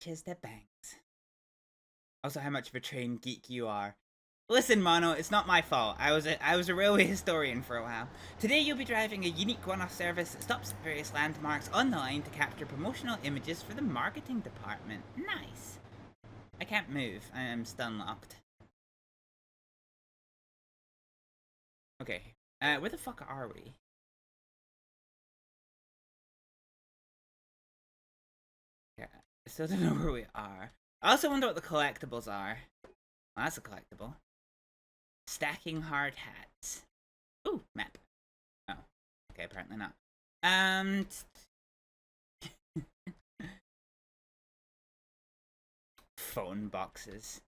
reaches the banks. Also, how much of a train geek you are. Listen, Mono, it's not my fault. I was a railway historian for a while. Today you'll be driving a unique one-off service that stops at various landmarks on the line to capture promotional images for the marketing department. Nice. I can't move. I am stun locked. Okay. Where the fuck are we? Yeah, I still don't know where we are. I also wonder what the collectibles are. Well, that's a collectible. Stacking hard hats. Ooh, map. Oh, okay, apparently not. Phone boxes.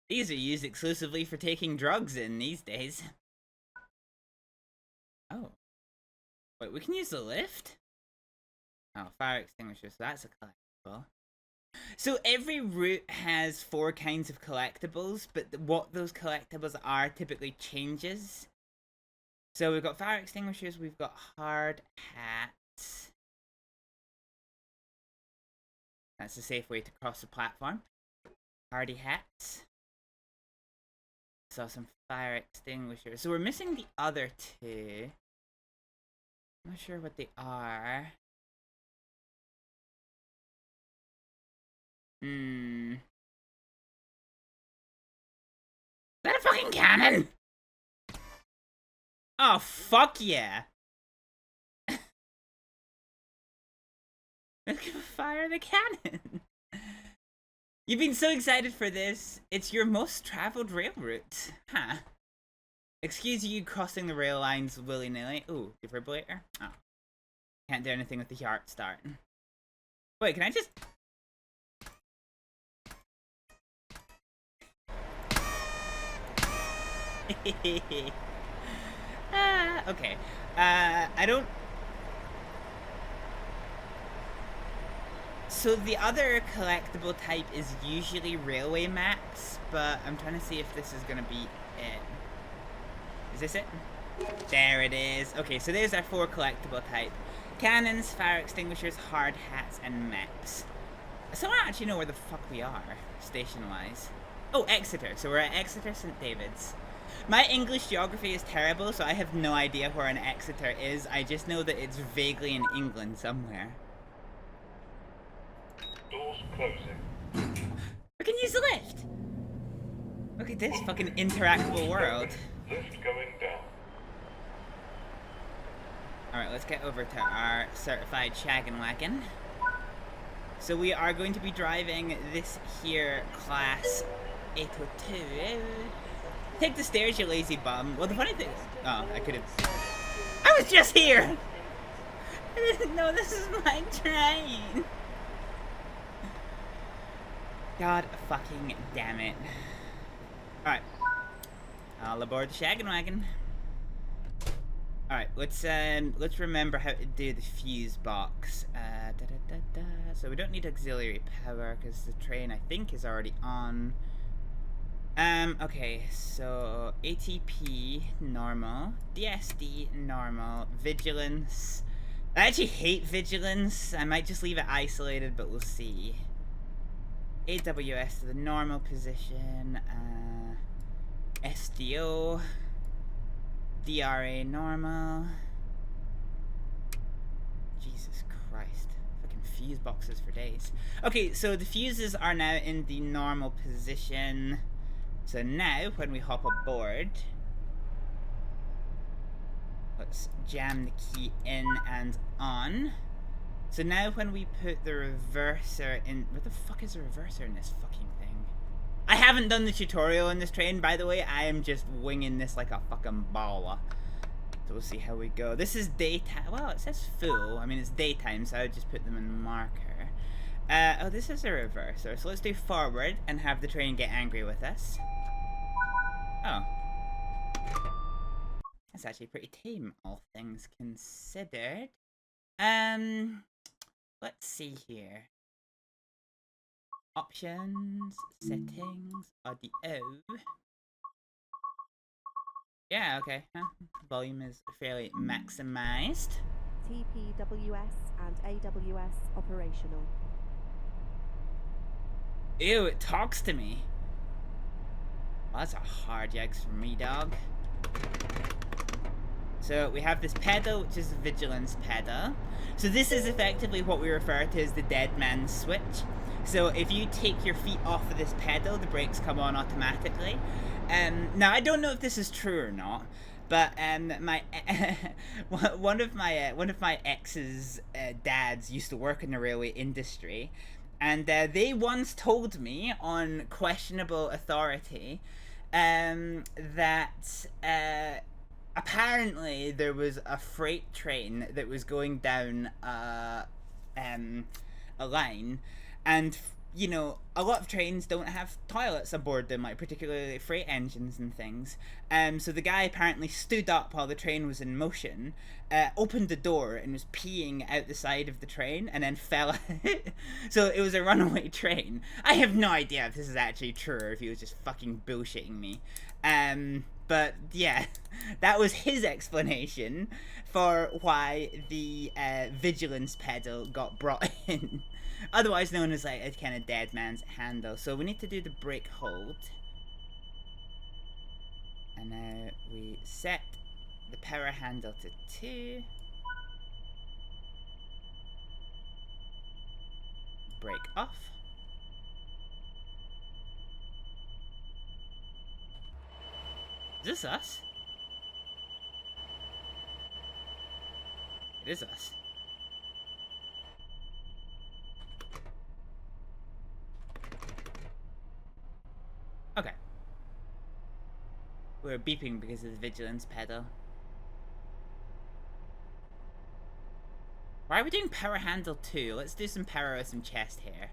These are used exclusively for taking drugs in these days. Oh. Wait, we can use the lift? Oh, fire extinguisher, so that's a collectible. So every route has 4 kinds of collectibles, but what those collectibles are typically changes. So we've got fire extinguishers, we've got hard hats. That's a safe way to cross the platform. Hardy hats. Saw some fire extinguishers. So we're missing the other 2. I'm not sure what they are. Is that a fucking cannon? Oh, fuck yeah. Let's fire the cannon. You've been so excited for this. It's your most traveled rail route. Huh. Excuse you crossing the rail lines willy-nilly. Ooh, defibrillator? Oh. Can't do anything with the heart start. Wait, can I just... Okay. I don't... So the other collectible type is usually railway maps, but I'm trying to see if this is gonna be it. Is this it? There it is. Okay, so there's our 4 collectible type. Cannons, fire extinguishers, hard hats, and maps. So I don't actually know where the fuck we are, station-wise. Oh, Exeter. So we're at Exeter St. David's. My English geography is terrible, so I have no idea where an Exeter is. I just know that it's vaguely in England somewhere. Doors closing. We can use the lift! Look at this fucking interactable world. Lift going down. Alright, let's get over to our certified shaggin' wagon. So we are going to be driving this here class 802. Take the stairs, you lazy bum. Well, the funny thing... Oh, I could have... I was just here! I didn't know this is my train! God fucking damn it. Alright. All aboard the shaggin' wagon. Alright, let's remember how to do the fuse box. So we don't need auxiliary power because the train I think is already on. Okay, so ATP normal, DSD normal, vigilance. I actually hate vigilance. I might just leave it isolated, but we'll see. AWS to the normal position. SDO. DRA normal. Jesus Christ. Fucking fuse boxes for days. Okay, so the fuses are now in the normal position. So now, when we hop aboard, let's jam the key in and on. So now when we put the reverser in... What the fuck is a reverser in this fucking thing? I haven't done the tutorial on this train, by the way. I am just winging this like a fucking baller. So we'll see how we go. This is daytime. Well, it says full. I mean, it's daytime, so I would just put them in marker. Oh, this is a reverser. So let's do forward and have the train get angry with us. Oh. That's actually pretty tame, all things considered. Let's see here. Options, settings, audio. Yeah, okay. Huh? Volume is fairly maximized. TPWS and AWS operational. Ew, it talks to me. Well, that's a hard yikes for me, dog. So we have this pedal, which is a vigilance pedal. So this is effectively what we refer to as the dead man's switch. So if you take your feet off of this pedal, the brakes come on automatically. Now I don't know if this is true or not, but one of my ex's dads used to work in the railway industry, and they once told me on questionable authority that apparently there was a freight train that was going down a line, and you know, a lot of trains don't have toilets aboard them, like particularly freight engines and things. So the guy apparently stood up while the train was in motion, opened the door and was peeing out the side of the train, and then fell out. So it was a runaway train. I have no idea if this is actually true or if he was just fucking bullshitting me. But yeah, that was his explanation for why the vigilance pedal got brought in. Otherwise known as like a kind of dead man's handle. So we need to do the brake hold. And now we set the power handle to 2. Brake off. Is this us? It is us. Okay. We're beeping because of the vigilance pedal. Why are we doing power handle 2? Let's do some power with some chest hair.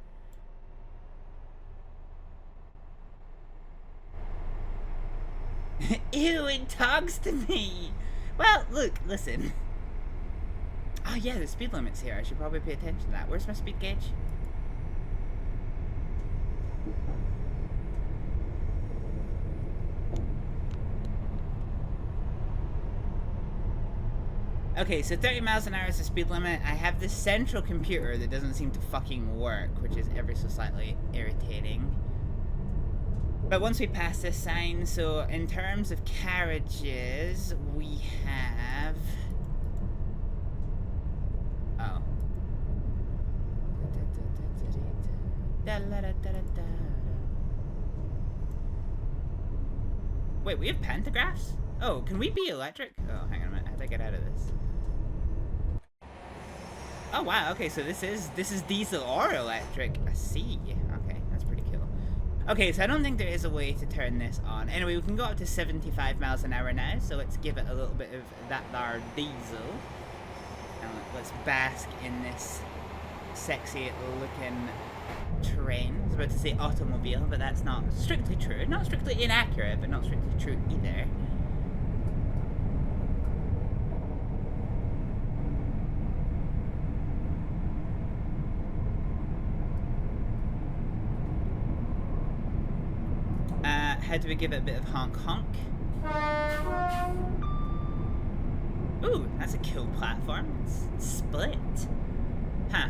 Ew, it talks to me! Well, look, listen. Oh yeah, the speed limit's here. I should probably pay attention to that. Where's my speed gauge? Okay, so 30 miles an hour is the speed limit. I have this central computer that doesn't seem to fucking work, which is ever so slightly irritating. But once we pass this sign, so in terms of carriages, we have... Oh. Wait, we have pantographs? Oh, can we be electric? Oh, hang on a minute. How do I get out of this? Oh wow, okay, so this is diesel or electric. I see. Okay, that's pretty cool. Okay, so I don't think there is a way to turn this on. Anyway, we can go up to 75 miles an hour now, so let's give it a little bit of that there diesel. And let's bask in this sexy looking train. I was about to say automobile, but that's not strictly true. Not strictly inaccurate, but not strictly true either. How do we give it a bit of honk honk? Ooh, that's a cool platform. It's split. Huh.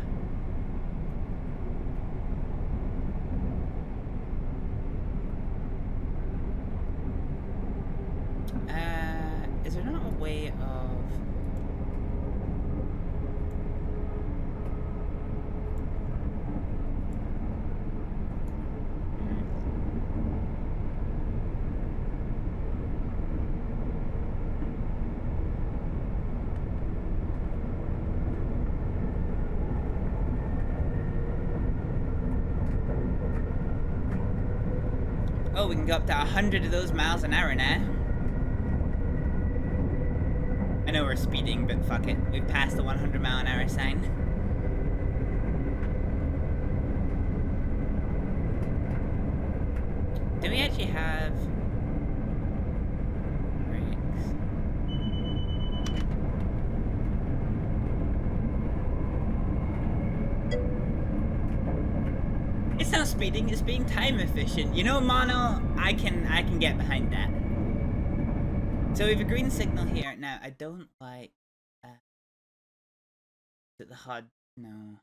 Is there not a way of... Oh, we can go up to 100 of those miles an hour now. I know we're speeding, but fuck it. We've passed the 100 mile an hour sign. Do we actually have brakes? It's not speeding, it's being time efficient. You know, Mono, I can get behind that. So we have a green signal here. Now, I don't like... is it the HUD? No.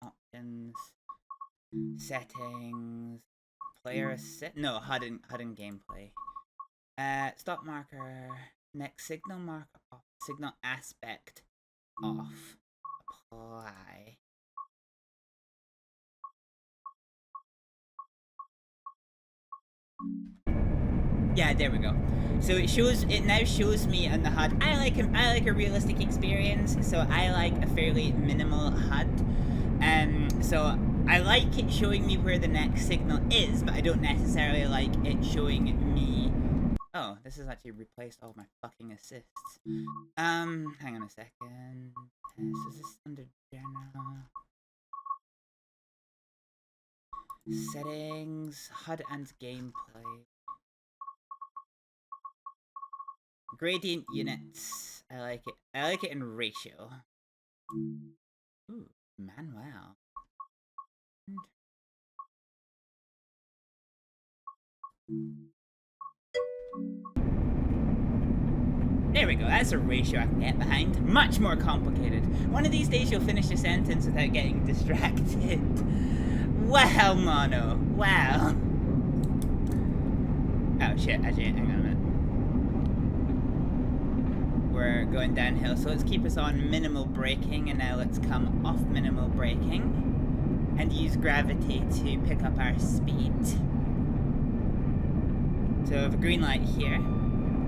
Options. Settings. Player assist. No, HUD and gameplay. Stop marker. Next signal marker off. Signal aspect off. Apply. Yeah, there we go. So it now shows me on the HUD. I like a realistic experience, so I like a fairly minimal HUD. So I like it showing me where the next signal is, but I don't necessarily like it showing me. Oh, this has actually replaced all my fucking assists. Hang on a second. So is this under general? Settings, HUD and gameplay. Gradient units. I like it. I like it in ratio. Ooh, Manuel. There we go, that's a ratio I can get behind. Much more complicated. One of these days you'll finish a sentence without getting distracted. Wow, Mono. Wow. Oh shit, actually, hang on a minute. We're going downhill, so let's keep us on minimal braking, and now let's come off minimal braking and use gravity to pick up our speed. So we have a green light here.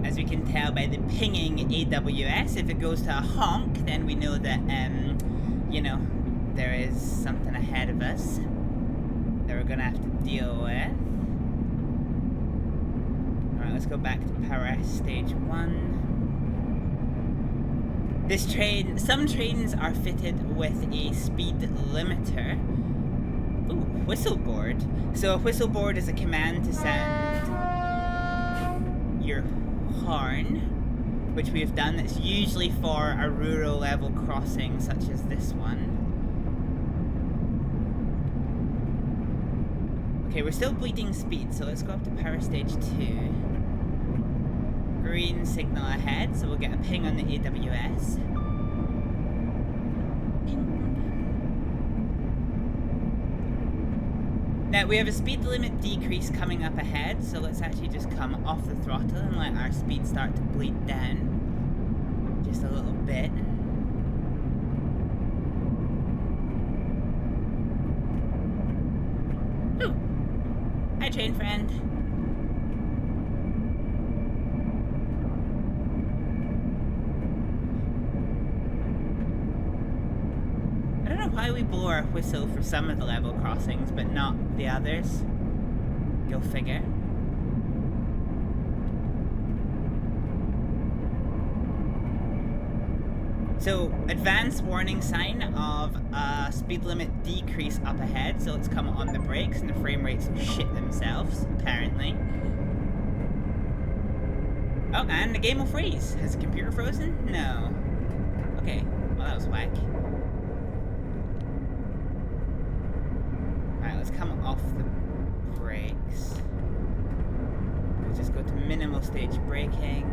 As we can tell by the pinging AWS, if it goes to a honk, then we know that, you know, there is something ahead of us that we're gonna have to deal with. Alright, let's go back to power stage 1. This train, some trains are fitted with a speed limiter. Ooh, whistleboard. So a whistleboard is a command to sound your horn, which we've done. That's usually for a rural level crossing such as this one. Okay, we're still bleeding speed, so let's go up to power stage 2. Green signal ahead, so we'll get a ping on the AWS. Now, we have a speed limit decrease coming up ahead, so let's actually just come off the throttle and let our speed start to bleed down. Just a little bit. Ooh! Hi, train friend. I don't know why we blow our whistle for some of the level crossings, but not the others. Go figure. So, advanced warning sign of a speed limit decrease up ahead, so let's come on the brakes and the frame rates will shit themselves, apparently. Oh, and the game will freeze. Has the computer frozen? No. Okay, well that was whack. Alright, let's come off the brakes. We'll just go to minimal stage braking.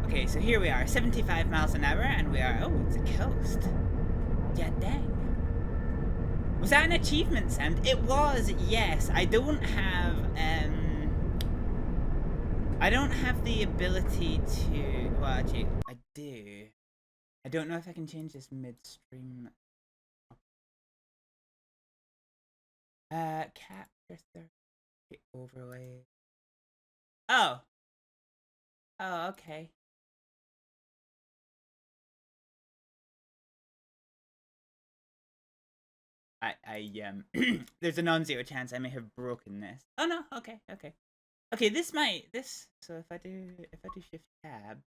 Okay, so here we are, 75 miles an hour, and we are, oh, it's a coast. Yeah, dang. Was that an achievement sound? It was, yes. I don't have the ability to, well, actually, I do. I don't know if I can change this midstream. Capture 30 overlay. Oh. Oh, okay. There's a non-zero chance I may have broken this. Oh no, okay. Okay, so if I do shift tab.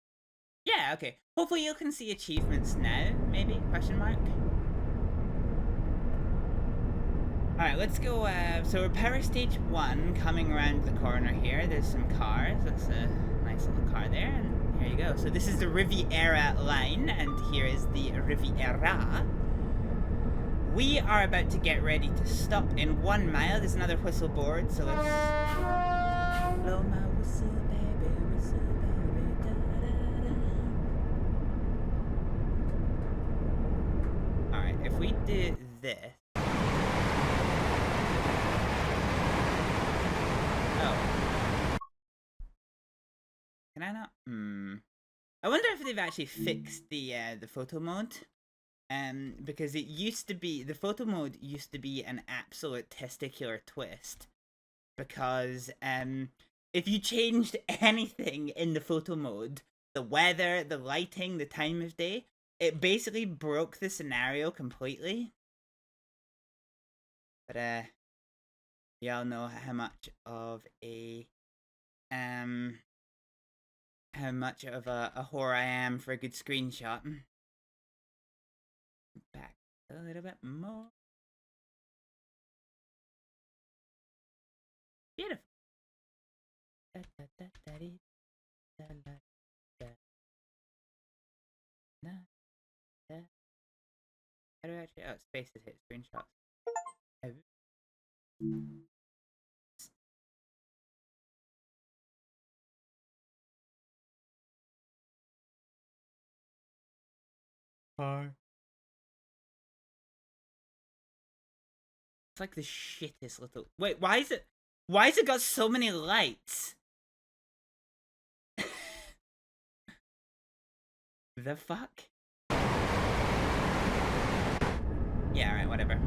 Yeah, okay. Hopefully you can see achievements now, maybe, question mark. Alright, let's go, so we're power stage 1 coming around the corner here. There's some cars, that's a nice little car there, and here you go. So this is the Riviera line, and here is the Riviera. We are about to get ready to stop in 1 mile. There's another whistle board, so let's blow my whistle, baby, da, da, da. do this. Oh. Can I not? I wonder if they've actually fixed the photo mode. Because it used to be, the photo mode used to be an absolute testicular twist. Because if you changed anything in the photo mode, the weather, the lighting, the time of day, it basically broke the scenario completely. But y'all know how much of a whore I am for a good screenshot. Back a little bit more. Beautiful. How do I actually? Oh, spaces hit screenshots. Hi. It's like the shittest little. Wait, why is it? Why has it got so many lights? The fuck? Yeah, alright, whatever.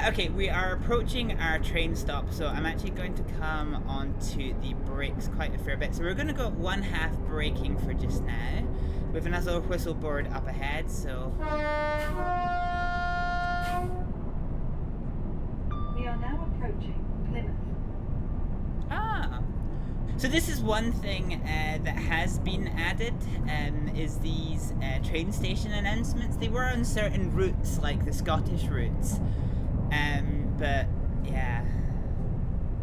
Okay, we are approaching our train stop, so I'm actually going to come onto the brakes quite a fair bit. So we're going to go 1/2 braking for just now. We have another whistle board up ahead, so... We are now approaching Plymouth. Ah! So this is one thing that has been added, is these train station announcements. They were on certain routes, like the Scottish routes. But yeah,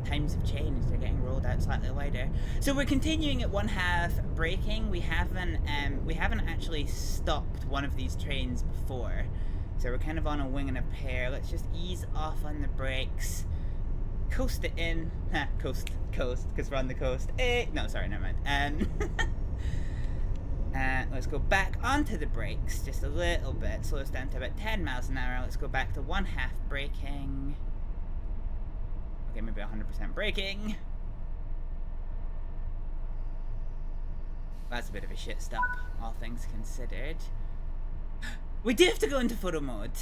times have changed. They're getting rolled out slightly wider. So we're continuing at 1/2 braking. We haven't actually stopped one of these trains before, so we're kind of on a wing and a pair. Let's just ease off on the brakes, coast it in. Coast, because we're on the coast. No, sorry, never mind. Let's go back onto the brakes just a little bit. Slow us down to about 10 miles an hour. Let's go back to 1/2 braking. Okay, maybe 100% braking. That's a bit of a shit stop, all things considered. We do have to go into photo mode.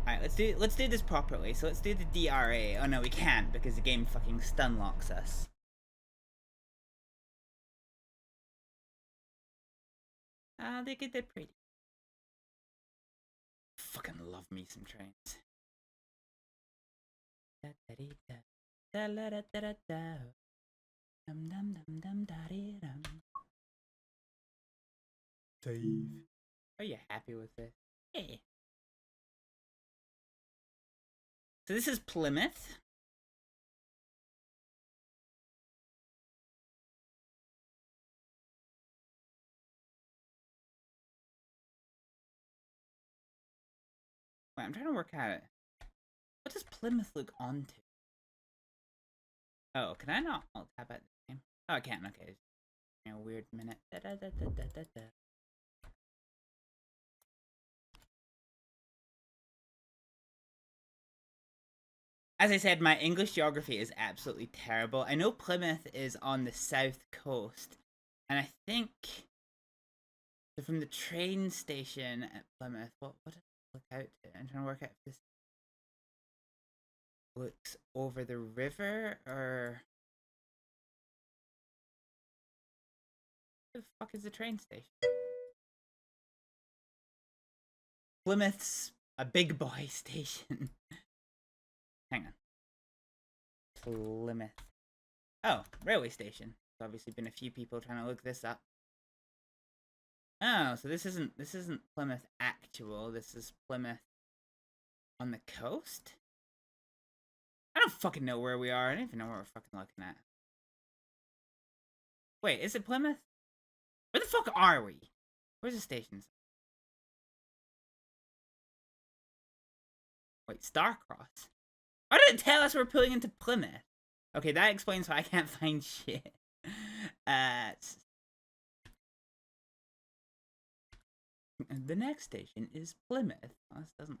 Alright, let's do this properly. So let's do the DRA. Oh no, we can't because the game fucking stun locks us. Ah, they're good, they're pretty. Fucking love me some trains. Save. Are you happy with this? Yeah. So this is Plymouth. Wait, I'm trying to work out. What does Plymouth look onto? Oh, can I not alt tab at the game? Oh, I can't. Okay. A weird minute. As I said, my English geography is absolutely terrible. I know Plymouth is on the south coast, and I think so from the train station at Plymouth. What does it look out to? I'm trying to work out if this looks over the river or. Where the fuck is the train station? Plymouth's a big boy station. Hang on. Plymouth. Oh, railway station. There's obviously been a few people trying to look this up. Oh, so this isn't Plymouth actual. This is Plymouth on the coast? I don't fucking know where we are. I don't even know where we're fucking looking at. Wait, is it Plymouth? Where the fuck are we? Where's the station? Wait, Starcross? Why did it tell us we're pulling into Plymouth? Okay, that explains why I can't find shit. The next station is Plymouth. Oh, this doesn't.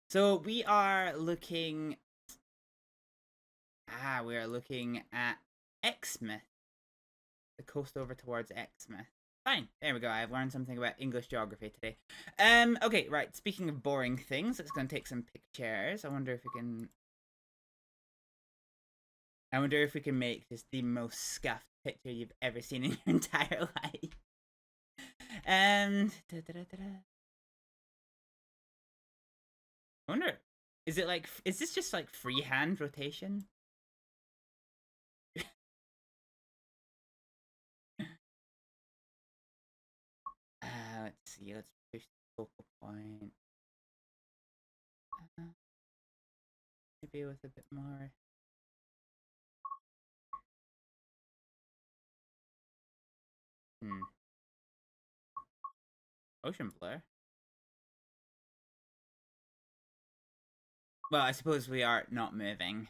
So we are looking. We are looking at Exmouth. The coast over towards Exmouth. Fine. There we go. I've learned something about English geography today. Okay, right. Speaking of boring things, let's go and take some pictures. I wonder if we can make just the most scuffed picture you've ever seen in your entire life. I wonder, is this just like freehand rotation? Let's see, let's push the focal point. Maybe with a bit more. Ocean blur. Well, I suppose we are not moving.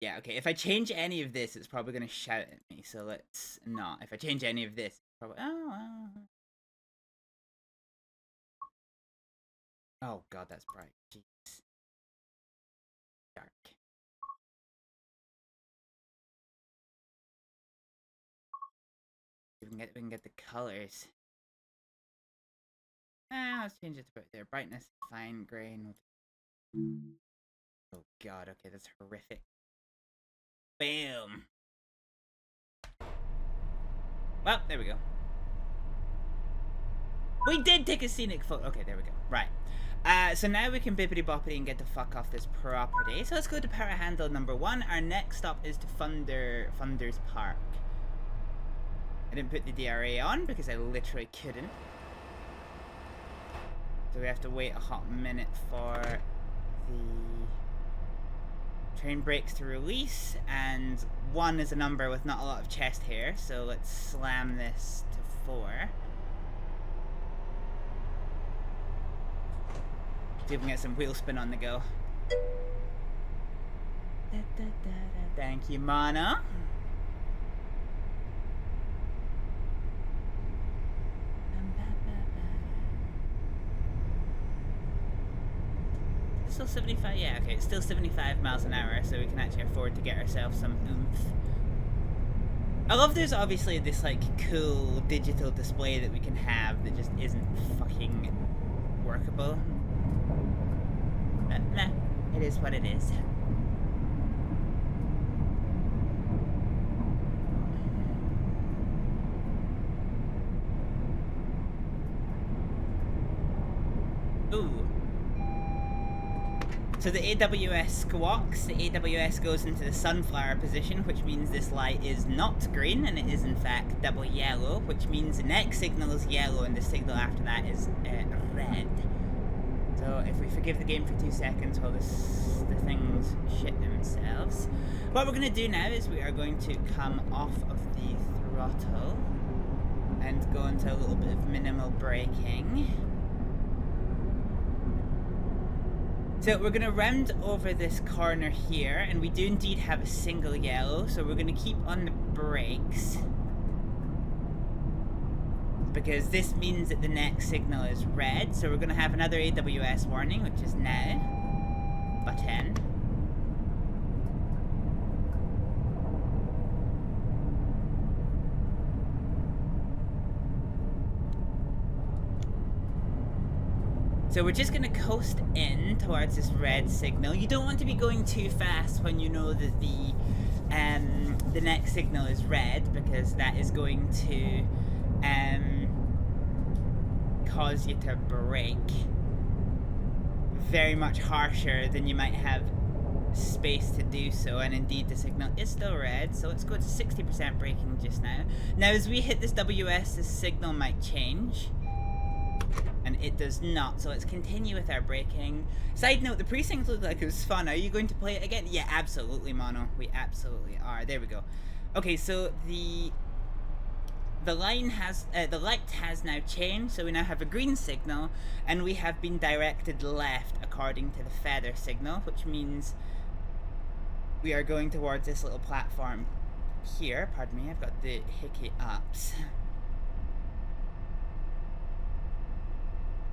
Yeah, okay, if I change any of this, it's probably going to shout at me, so let's not. If I change any of this, it's probably... Oh god, that's bright. Jeez. Dark. We can get the colors. Let's change it to about there. Brightness, fine grain. Oh god, okay, that's horrific. Boom. Well, there we go. We did take a scenic photo. Okay, there we go. Right. So now we can bippity boppity and get the fuck off this property. So let's go to power handle number 1. Our next stop is to Funders Park. I didn't put the DRA on because I literally couldn't. So we have to wait a hot minute for the train brakes to release, and 1 is a number with not a lot of chest hair, so let's slam this to 4. See if we can get some wheel spin on the go. Thank you, Mana. Still 75? Yeah, okay, it's still 75 miles an hour, so we can actually afford to get ourselves some oomph. I love there's obviously this, like, cool digital display that we can have that just isn't fucking workable. But, nah, it is what it is. Ooh. So the AWS squawks, the AWS goes into the sunflower position, which means this light is not green, and it is in fact double yellow, which means the next signal is yellow, and the signal after that is red. So if we forgive the game for 2 seconds while the things shit themselves. What we're going to do now is we are going to come off of the throttle and go into a little bit of minimal braking. So we're going to round over this corner here, and we do indeed have a single yellow, so we're going to keep on the brakes. Because this means that the next signal is red, so we're going to have another AWS warning, which is now. Button. So we're just going to coast in towards this red signal. You don't want to be going too fast when you know that the next signal is red, because that is going to cause you to brake very much harsher than you might have space to do so, and indeed the signal is still red, so let's go to 60% braking just now. Now as we hit this WS, this signal might change. And it does not, so let's continue with our braking. Side note, the precinct looked like it was fun. Are you going to play it again? Yeah, absolutely, Mono. We absolutely are. There we go. Okay, so the line has, the light has now changed, so we now have a green signal, and we have been directed left according to the feather signal, which means we are going towards this little platform here, pardon me, I've got the hickey ups.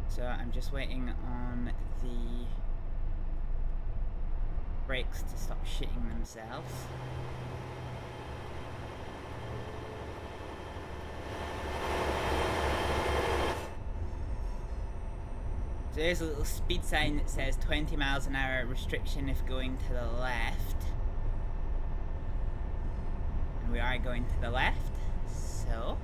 So I'm just waiting on the brakes to stop shitting themselves. So there's a little speed sign that says 20 miles an hour restriction if going to the left. And we are going to the left, so...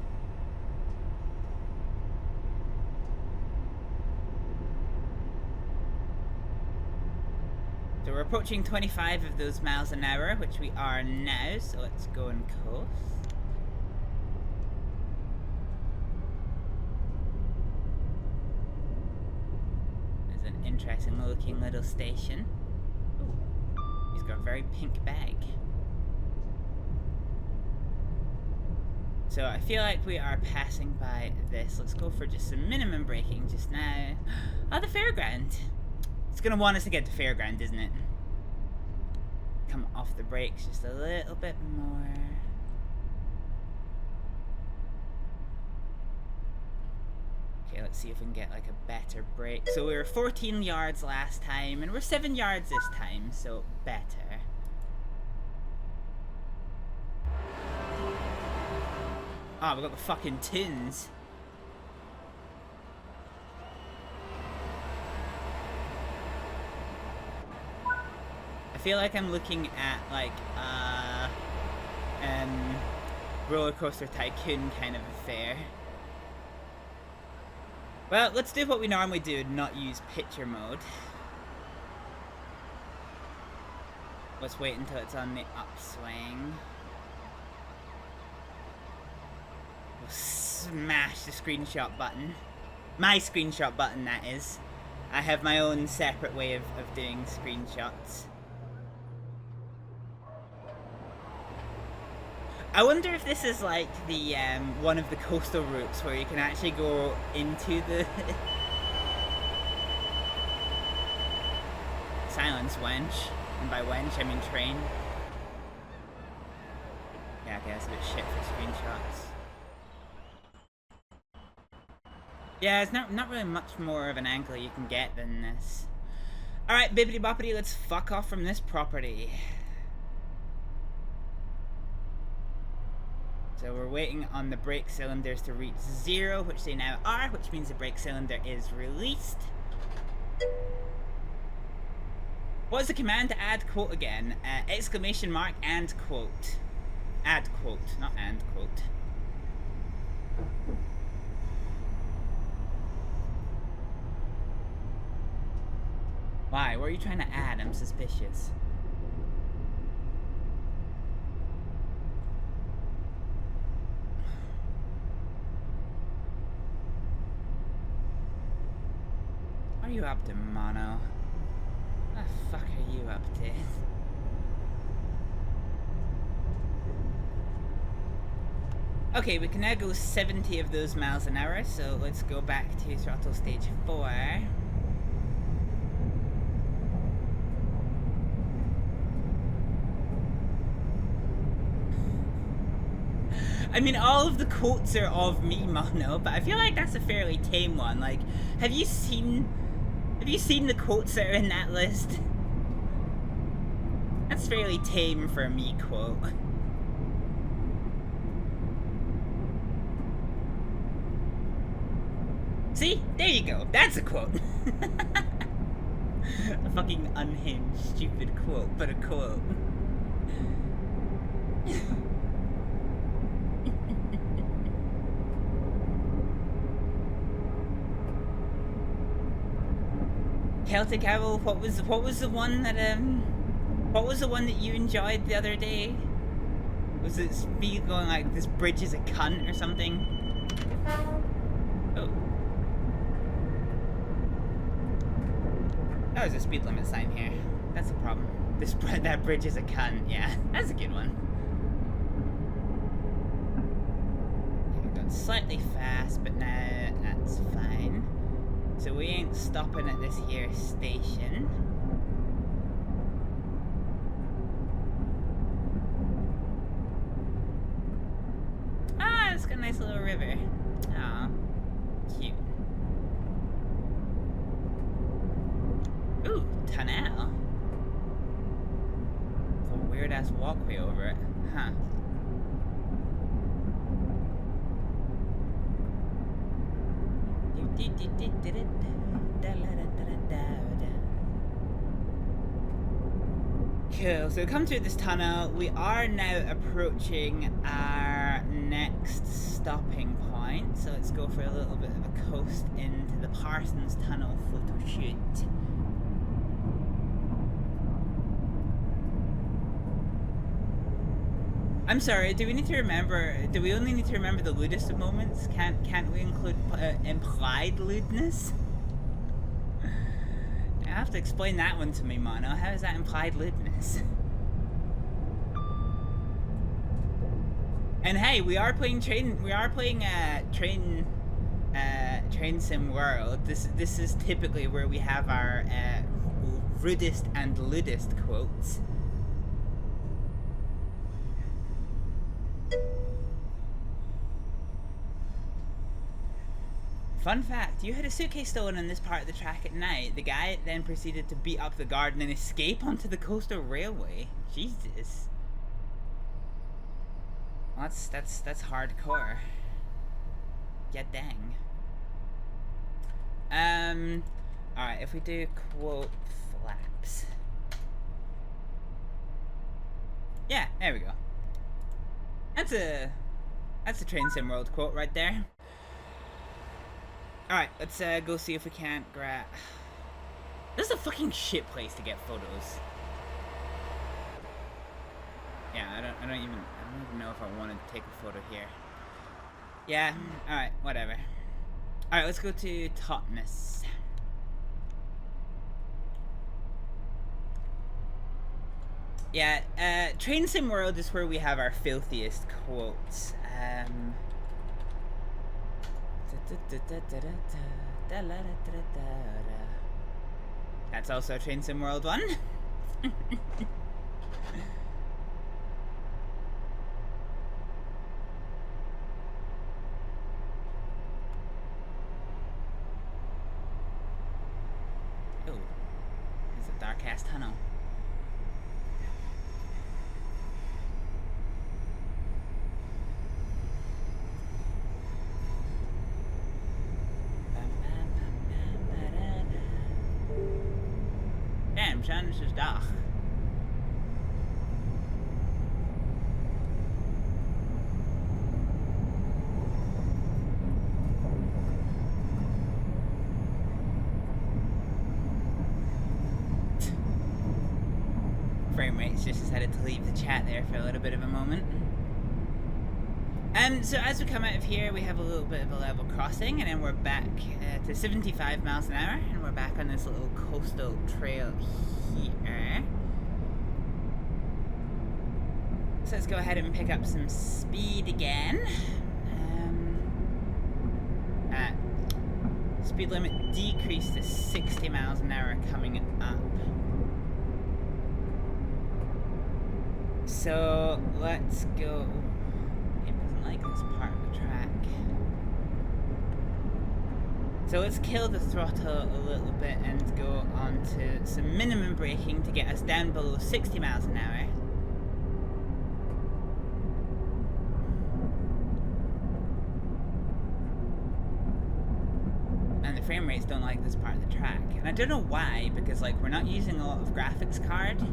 So we're approaching 25 of those miles an hour, which we are now, so let's go and coast. There's an interesting looking little station. Ooh, he's got a very pink bag. So I feel like we are passing by this. Let's go for just some minimum braking just now. Oh, the fairground. It's gonna want us to get to fairground, isn't it? Come off the brakes just a little bit more. Okay, let's see if we can get like a better brake. So we were 14 yards last time, and we're 7 yards this time, so better. Ah, we got the fucking tunes. I feel like I'm looking at like Roller Coaster Tycoon kind of affair. Well, let's do what we normally do and not use picture mode. Let's wait until it's on the upswing. We'll smash the screenshot button. My screenshot button, that is. I have my own separate way of doing screenshots. I wonder if this is like the one of the coastal routes where you can actually go into the silence wench, and by wench I mean train. Yeah, okay, that's a bit shit for screenshots. Yeah, it's not really much more of an angle you can get than this. Alright, bibbity boppity, let's fuck off from this property. So we're waiting on the brake cylinders to reach 0, which they now are, which means the brake cylinder is released. What is the command to add quote again? Exclamation mark and quote. Add quote, not and quote. Why? What are you trying to add? I'm suspicious. What are you up to, Mono? What the fuck are you up to? Okay, we can now go 70 of those miles an hour, so let's go back to throttle stage 4. I mean, all of the quotes are of me, Mono, but I feel like that's a fairly tame one. Like, have you seen the quotes that are in that list? That's fairly tame for a me quote. See? There you go. That's a quote. A fucking unhinged, stupid quote, but a quote. Celtic Owl, what was the one that you enjoyed the other day? Was it me going like, this bridge is a cunt or something? Oh. Oh, there's a speed limit sign here. That's the problem. That bridge is a cunt, yeah. That's a good one. Okay, we've gone slightly fast, but now that's fine. So we ain't stopping at this here station. nice little river. Aw, cute. Ooh, tunnel. It's a weird ass walkway over it, huh? Cool, so we come through this tunnel. We are now approaching our next stopping point. So let's go for a little bit of a coast into the Parsons Tunnel photo shoot. I'm sorry, do we need to remember, do we only need to remember the lewdest of moments? Can't we include implied lewdness? You have to explain that one to me, Mono. How is that implied lewdness? And hey, we are playing Train Sim World. This is typically where we have our rudest and lewdest quotes. Fun fact, you had a suitcase stolen in this part of the track at night. The guy then proceeded to beat up the guard and then escape onto the coastal railway. Jesus. Well, that's hardcore. Yeah, dang. Alright, if we do quote flaps. Yeah, there we go. That's a Train Sim World quote right there. Alright, let's go see if we can't grab... This is a fucking shit place to get photos. Yeah, I don't even know if I want to take a photo here. Yeah, alright, whatever. Alright, let's go to Totnes. Yeah, Train Sim World is where we have our filthiest quotes. That's also a Train Sim World one. Oh, it's a dark ass tunnel. Damn, son, this is dark. Frame rate's just decided to leave the chat there for a little bit of a moment. So as we come out of here, we have a little bit of a level crossing, and then we're back to 75 miles an hour, and we're back on this little coastal trail here. So let's go ahead and pick up some speed again. Speed limit decreased to 60 miles an hour coming up. So let's go. Like this part of the track. So let's kill the throttle a little bit and go on to some minimum braking to get us down below 60 miles an hour. And the frame rates don't like this part of the track. And I don't know why, because like we're not using a lot of graphics card.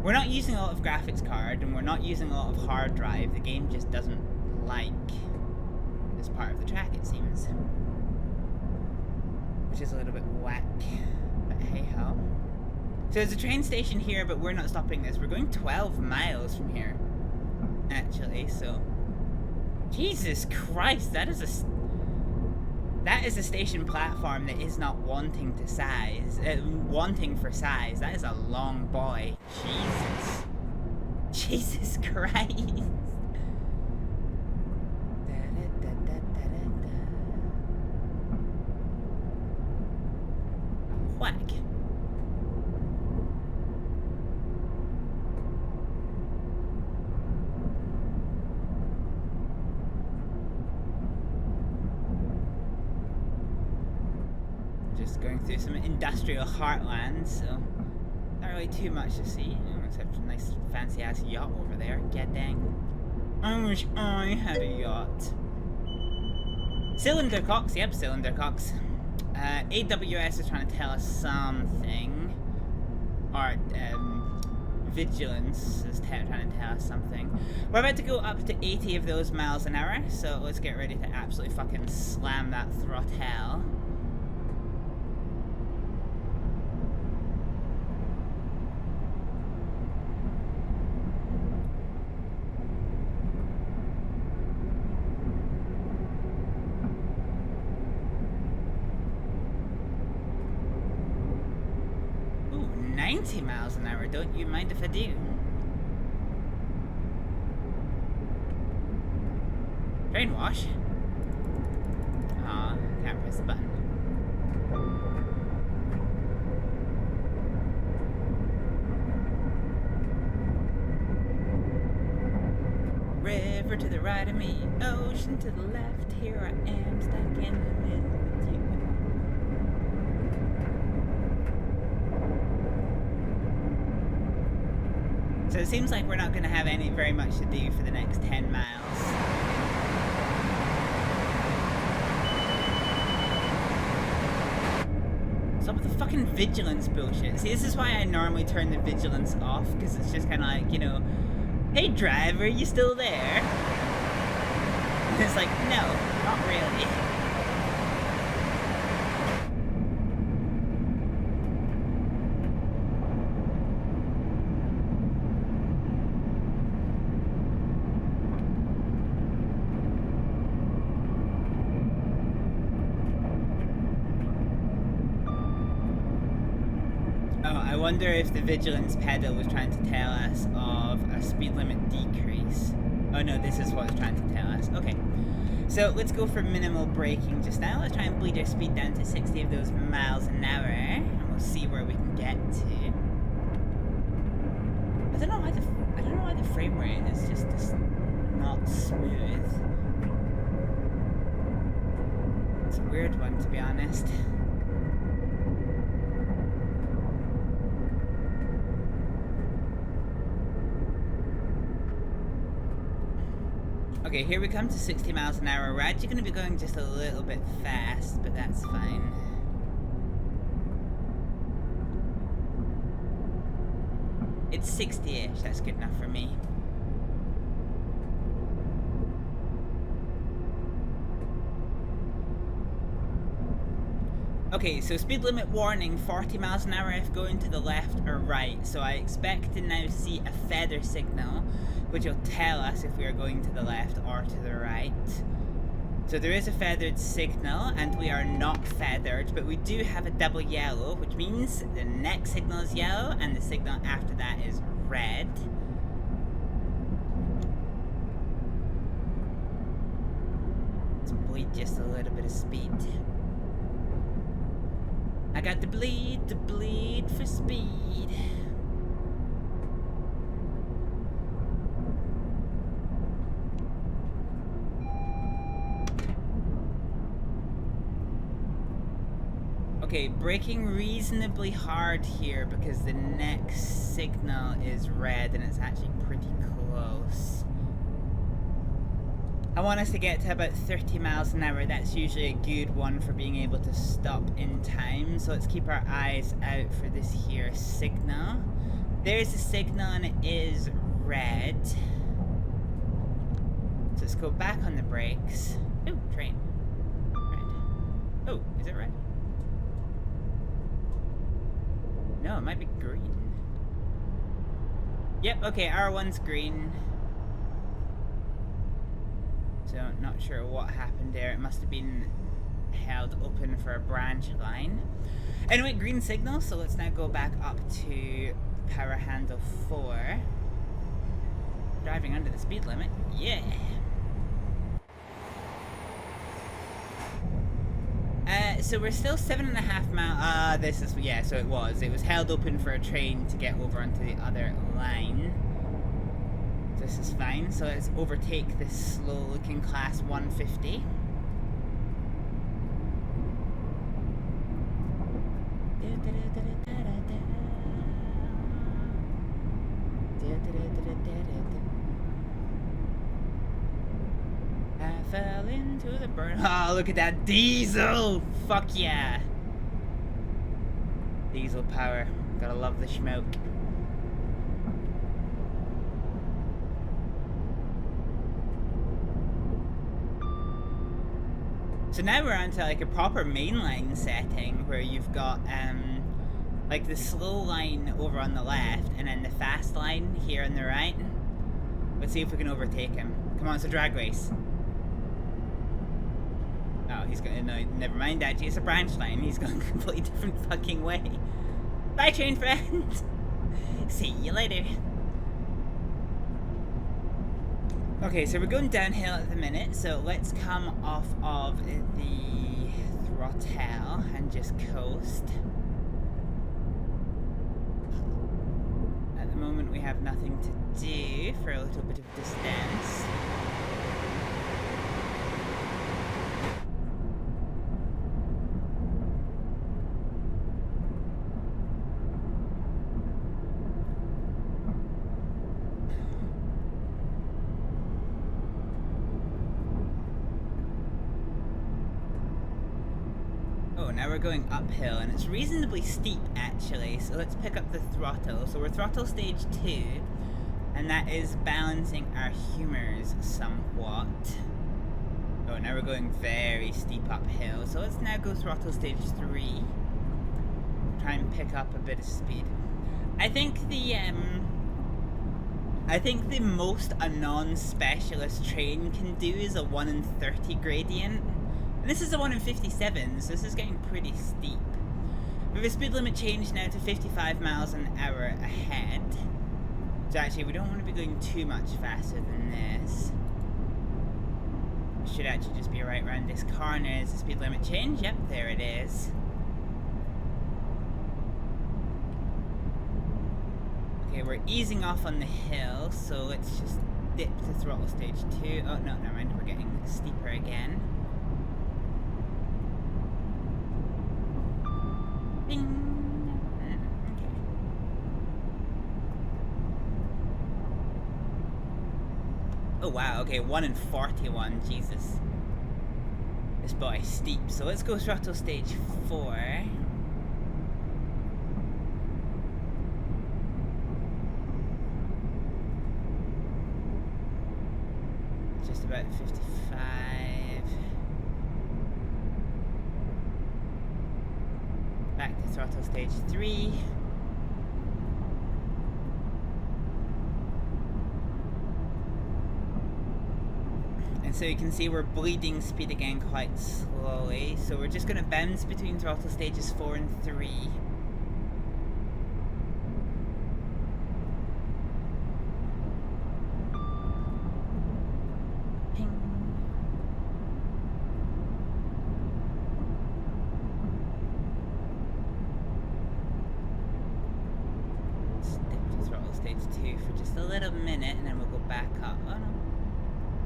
We're not using a lot of graphics card, and we're not using a lot of hard drive. The game just doesn't like this part of the track, it seems. Which is a little bit whack, but hey-ho. So there's a train station here, but we're not stopping this. We're going 12 miles from here, actually, so... Jesus Christ, that is a station platform that is not wanting to size, wanting for size. That is a long boy. Jesus Christ. Whack. just going through some industrial heartland, so not really too much to see, except a nice fancy ass yacht over there. God dang. I wish I had a yacht. Cylinder cocks, yep, cylinder cocks. AWS is trying to tell us something. Or, Vigilance is trying to tell us something. We're about to go up to 80 of those miles an hour, so let's get ready to absolutely fucking slam that throttle. Ooh, 90 miles an hour, don't you mind if I do? Brainwash? Aw, can't press the button. River to the right of me, ocean to the left, here I am stuck in the middle with you. So it seems like we're not going to have very much to do for the next 10 miles. Stop with the fucking vigilance bullshit. See, this is why I normally turn the vigilance off, because it's just kind of like, you know, hey driver, you still there? And it's like, no, not really. I wonder if the vigilance pedal was trying to tell us of a speed limit decrease. Oh no, this is what it's trying to tell us. Okay, so let's go for minimal braking just now. Let's try and bleed our speed down to 60 of those miles an hour, and we'll see where we can get to. I don't know why the frame rate is just not smooth. It's a weird one, to be honest. Okay, here we come to 60 miles an hour. We're actually going to be going just a little bit fast, but that's fine. It's 60-ish, that's good enough for me. Okay, so speed limit warning, 40 miles an hour if going to the left or right. So I expect to now see a feather signal, which will tell us if we are going to the left or to the right. So there is a feathered signal, and we are not feathered, but we do have a double yellow, which means the next signal is yellow, and the signal after that is red. Let's bleed just a little bit of speed. I got to bleed for speed. Okay, braking reasonably hard here because the next signal is red and it's actually pretty close. I want us to get to about 30 miles an hour. That's usually a good one for being able to stop in time. So let's keep our eyes out for this here signal. There's a signal and it is red. So let's go back on the brakes. Oh, train. Red. Oh, is it red? No, it might be green. Yep, okay, R1's green. So, not sure what happened there. It must have been held open for a branch line. Anyway, green signal, so let's now go back up to power handle 4. Driving under the speed limit. Yeah! So we're still 7.5 miles. This is, yeah, so it was. It was held open for a train to get over onto the other line. This is fine, so let's overtake this slow-looking class 150. I fell into the burn. Oh, look at that diesel! Fuck yeah! Diesel power. Gotta love the smoke. So now we're onto like a proper mainline setting where you've got like the slow line over on the left and then the fast line here on the right. Let's see if we can overtake him. Come on, it's a drag race. Oh, he's going, no, never mind, actually it's a branch line. He's going a completely different fucking way. Bye, train friend. See you later. Okay, so we're going downhill at the minute, so let's come off of the throttle and just coast. At the moment we have nothing to do for a little bit of distance. Now we're going uphill, and it's reasonably steep actually, so let's pick up the throttle. So we're throttle stage 2, and that is balancing our humors somewhat. Oh, now we're going very steep uphill, so let's now go throttle stage 3. Try and pick up a bit of speed. I think the most a non-specialist train can do is a 1 in 30 gradient. And this is a 1 in 57, so this is getting pretty steep. We have a speed limit change now to 55 miles an hour ahead. So actually, we don't want to be going too much faster than this. We should actually just be right around this corner. Is the speed limit change? Yep, there it is. Okay, we're easing off on the hill, so let's just dip to throttle stage 2. Oh, no, never mind, we're getting steeper again. Okay. Oh wow, okay, 1 in 41, Jesus. This boy is steep, so let's go throttle stage 4. Just about 55. Back to throttle stage 3. And so you can see we're bleeding speed again quite slowly. So we're just going to bounce between throttle stages 4 and 3.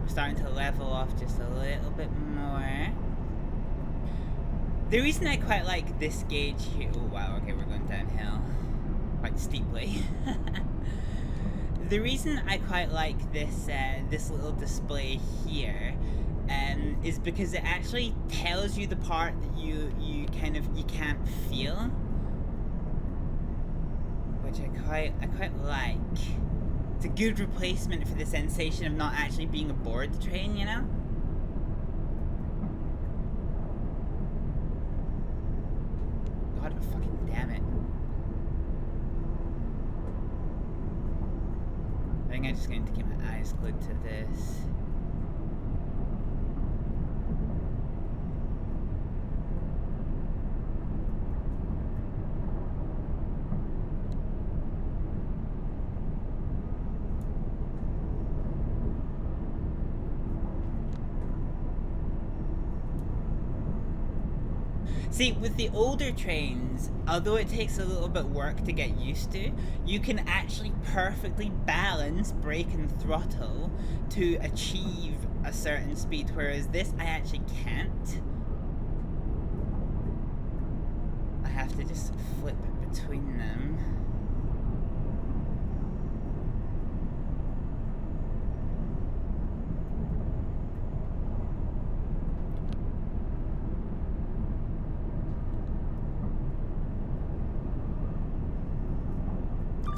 Starting to level off just a little bit more. The reason I quite like this gauge here... Oh wow, okay, we're going downhill quite steeply. The reason I quite like this this little display here is because it actually tells you the part that you can't feel, which I quite like. It's a good replacement for the sensation of not actually being aboard the train, you know? God fucking damn it. I think I'm just going to keep my eyes glued to this. See, with the older trains, although it takes a little bit of work to get used to, you can actually perfectly balance brake and throttle to achieve a certain speed, whereas this I actually can't. I have have to just flip between them.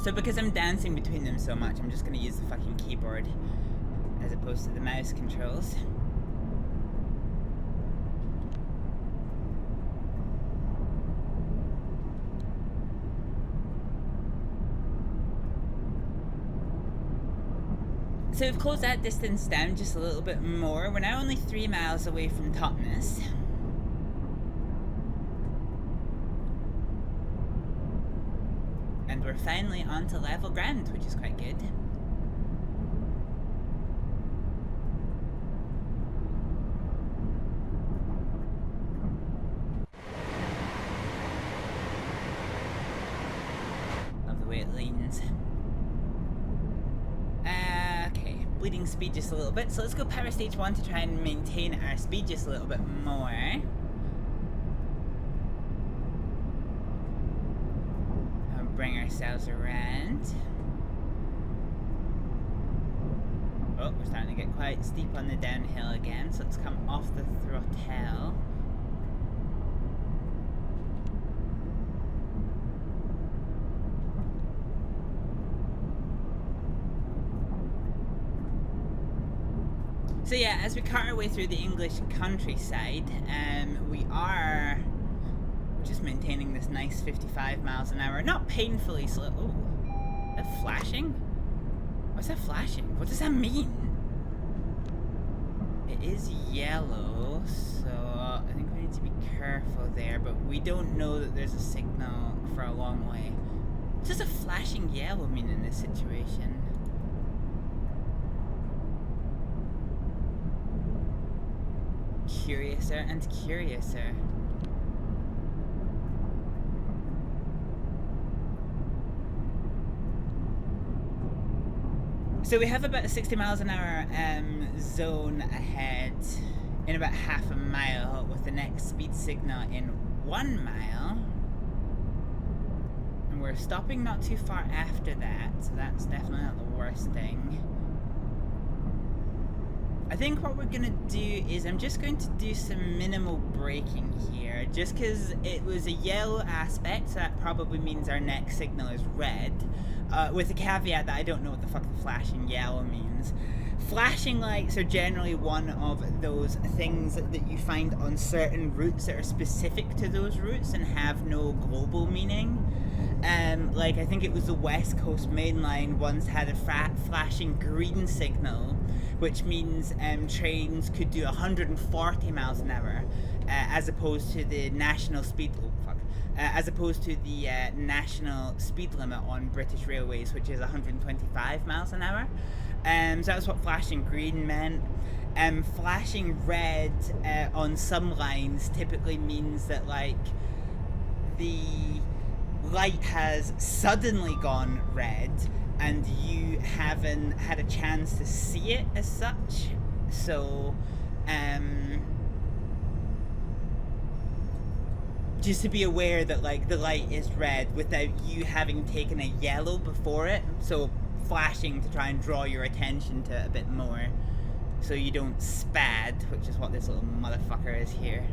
So because I'm dancing between them so much, I'm just going to use the fucking keyboard as opposed to the mouse controls. So we've closed that distance down just a little bit more. We're now only 3 miles away from Totnes. And we're finally onto level ground, which is quite good. Love the way it leans. Okay, bleeding speed just a little bit. So let's go power stage 1 to try and maintain our speed just a little bit more. Bring ourselves around. Oh, we're starting to get quite steep on the downhill again, so let's come off the throttle. So yeah, as we cut our way through the English countryside, we are just maintaining this nice 55 miles an hour. Not painfully slow. Oh, is that flashing? What's that flashing? What does that mean? It is yellow, so I think we need to be careful there, but we don't know that there's a signal for a long way. What does a flashing yellow mean in this situation? Curiouser and curiouser. So we have about a 60 miles an hour zone ahead in about half a mile, with the next speed signal in 1 mile. And we're stopping not too far after that, so that's definitely not the worst thing. I think what we're gonna do is I'm just going to do some minimal braking here, just because it was a yellow aspect, so that probably means our next signal is red. With the caveat that I don't know what the fuck the flashing yellow means. Flashing lights are generally one of those things that you find on certain routes that are specific to those routes and have no global meaning. Like I think it was the West Coast Main Line once had a flashing green signal, which means trains could do 140 miles an hour, as opposed to the national speed. As opposed to the national speed limit on British Railways, which is 125 miles an hour. So that's what flashing green meant. Flashing red on some lines typically means that, like, the light has suddenly gone red and you haven't had a chance to see it as such. So, just to be aware that, like, the light is red without you having taken a yellow before it. So flashing to try and draw your attention to it a bit more, so you don't spad, which is what this little motherfucker is here.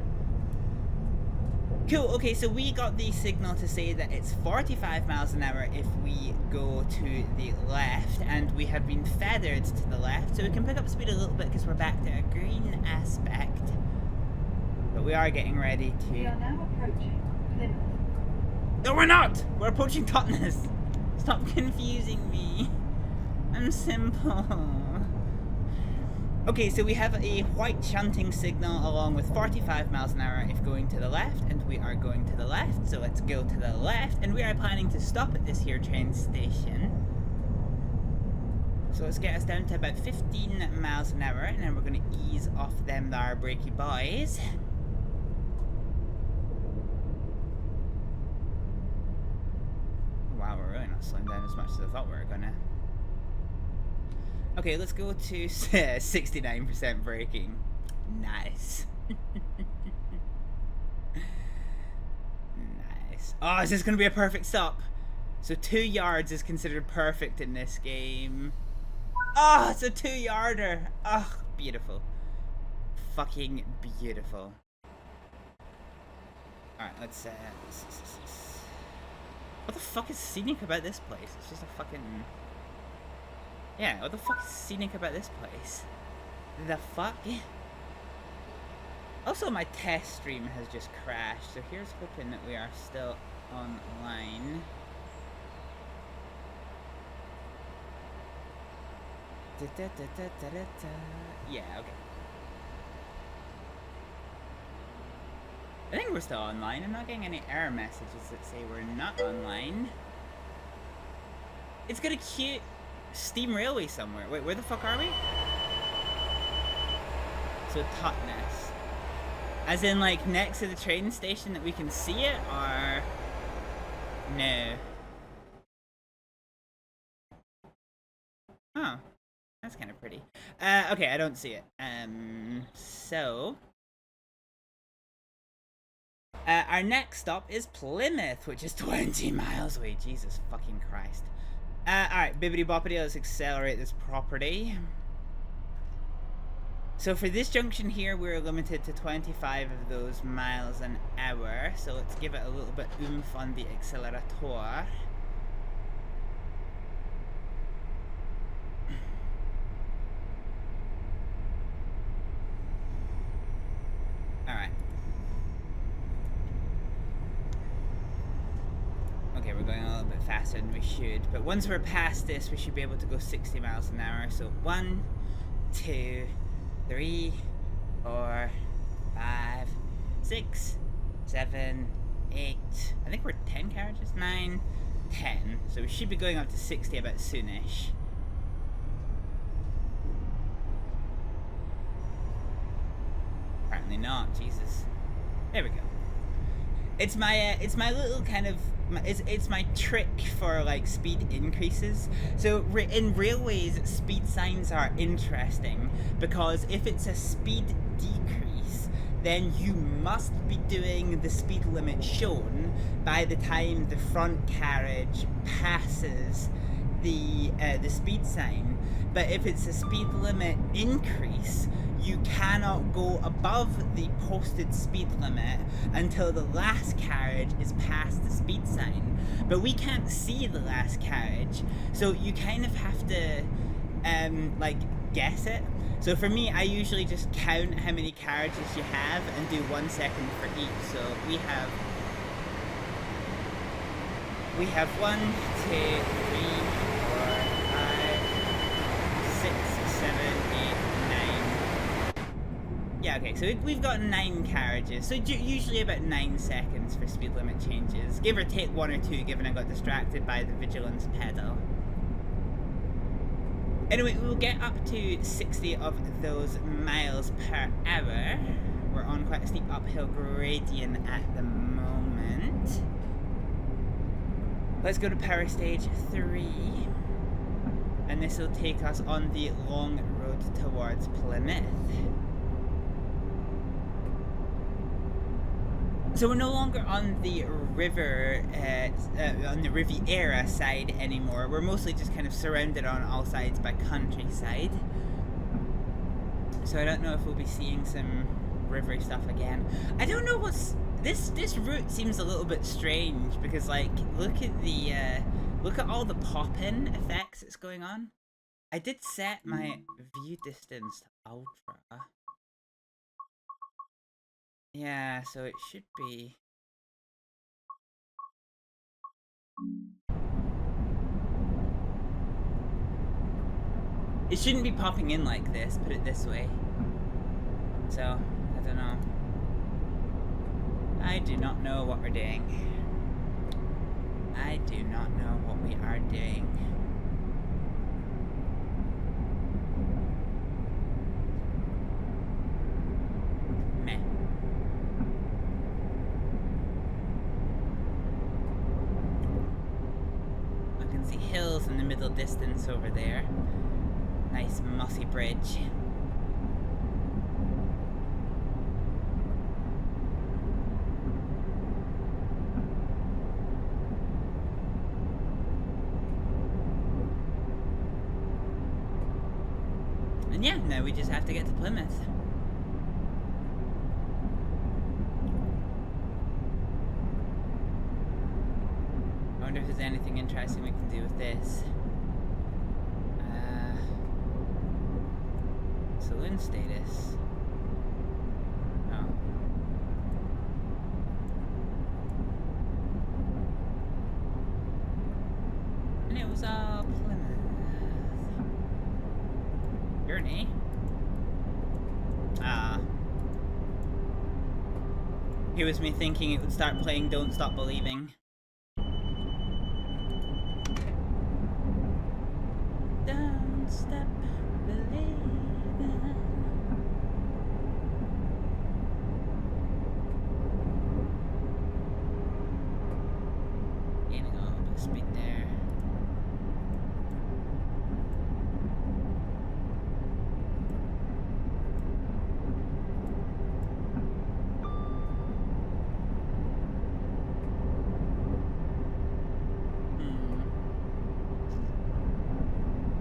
Cool, okay, so we got the signal to say that it's 45 miles an hour if we go to the left, and we have been feathered to the left, so we can pick up speed a little bit because we're back to a green aspect. But we are getting ready to... We are now approaching Plymouth. No, we're not! We're approaching Totnes! Stop confusing me. I'm simple. Okay, so we have a white shunting signal along with 45 miles an hour if going to the left, and we are going to the left, so let's go to the left, and we are planning to stop at this here train station. So let's get us down to about 15 miles an hour, and then we're going to ease off them there brakey boys. Wow, we're really not slowing down as much as I thought we were gonna. Okay, let's go to 69% braking. Nice. Nice. Oh, is this going to be a perfect stop? So 2 yards is considered perfect in this game. Oh, it's a 2-yarder. Oh, beautiful. Fucking beautiful. Alright, let's what the fuck is scenic about this place? It's just a fucking... Yeah, what the fuck is scenic about this place? The fuck? Also, my test stream has just crashed, so here's hoping that we are still online. Yeah, okay. I think we're still online. I'm not getting any error messages that say we're not online. It's got a cute steam railway somewhere. Wait, where the fuck are we? So Totnes. As in, like, next to the train station that we can see it, or... No. Oh. That's kind of pretty. Okay, I don't see it. So... our next stop is Plymouth, which is 20 miles away. Jesus fucking Christ. Alright, bibbity boppity, let's accelerate this property. So for this junction here, we're limited to 25 of those miles an hour. So let's give it a little bit oomph on the accelerator. Alright. Okay, we're going a little bit faster than we should. But once we're past this, we should be able to go 60 miles an hour. So 1, 2, 3, 4, 5, 6, 7, 8. I think we're 10 carriages? 9, 10. So we should be going up to 60 about soonish. Apparently not. Jesus. There we go. It's my little kind of it's my trick for like speed increases. So in railways, speed signs are interesting because if it's a speed decrease, then you must be doing the speed limit shown by the time the front carriage passes the speed sign. But if it's a speed limit increase, you cannot go above the posted speed limit until the last carriage is past the speed sign. But we can't see the last carriage, so you kind of have to like guess it. So for me, I usually just count how many carriages you have and do 1 second for each. So we have 1, 2, 3, 4, 5, 6, 7, 8, 9. Yeah, okay, so we've got 9 carriages. So usually about 9 seconds for speed limit changes. Give or take 1 or 2, given I got distracted by the vigilance pedal. Anyway, we'll get up to 60 of those miles per hour. We're on quite a steep uphill gradient at the moment. Let's go to power stage 3. And this will take us on the long road towards Plymouth. So we're no longer on the river, on the Riviera side anymore. We're mostly just kind of surrounded on all sides by countryside. So I don't know if we'll be seeing some river stuff again. I don't know what's... This route seems a little bit strange because, like, look at all the pop-in effects that's going on. I did set my view distance to ultra. Yeah, so it should be... It shouldn't be popping in like this, put it this way. So, I don't know. I do not know what we're doing. I do not know what we are doing. Meh. I can see hills in the middle distance over there. Nice mossy bridge. And yeah, now we just have to get to Plymouth. I wonder if there's anything interesting we can do with this. Saloon status. Oh. And it was all Plymouth. Journey. Here was me thinking it would start playing Don't Stop Believing. Don't stop believing. Gaining a little bit of speed there.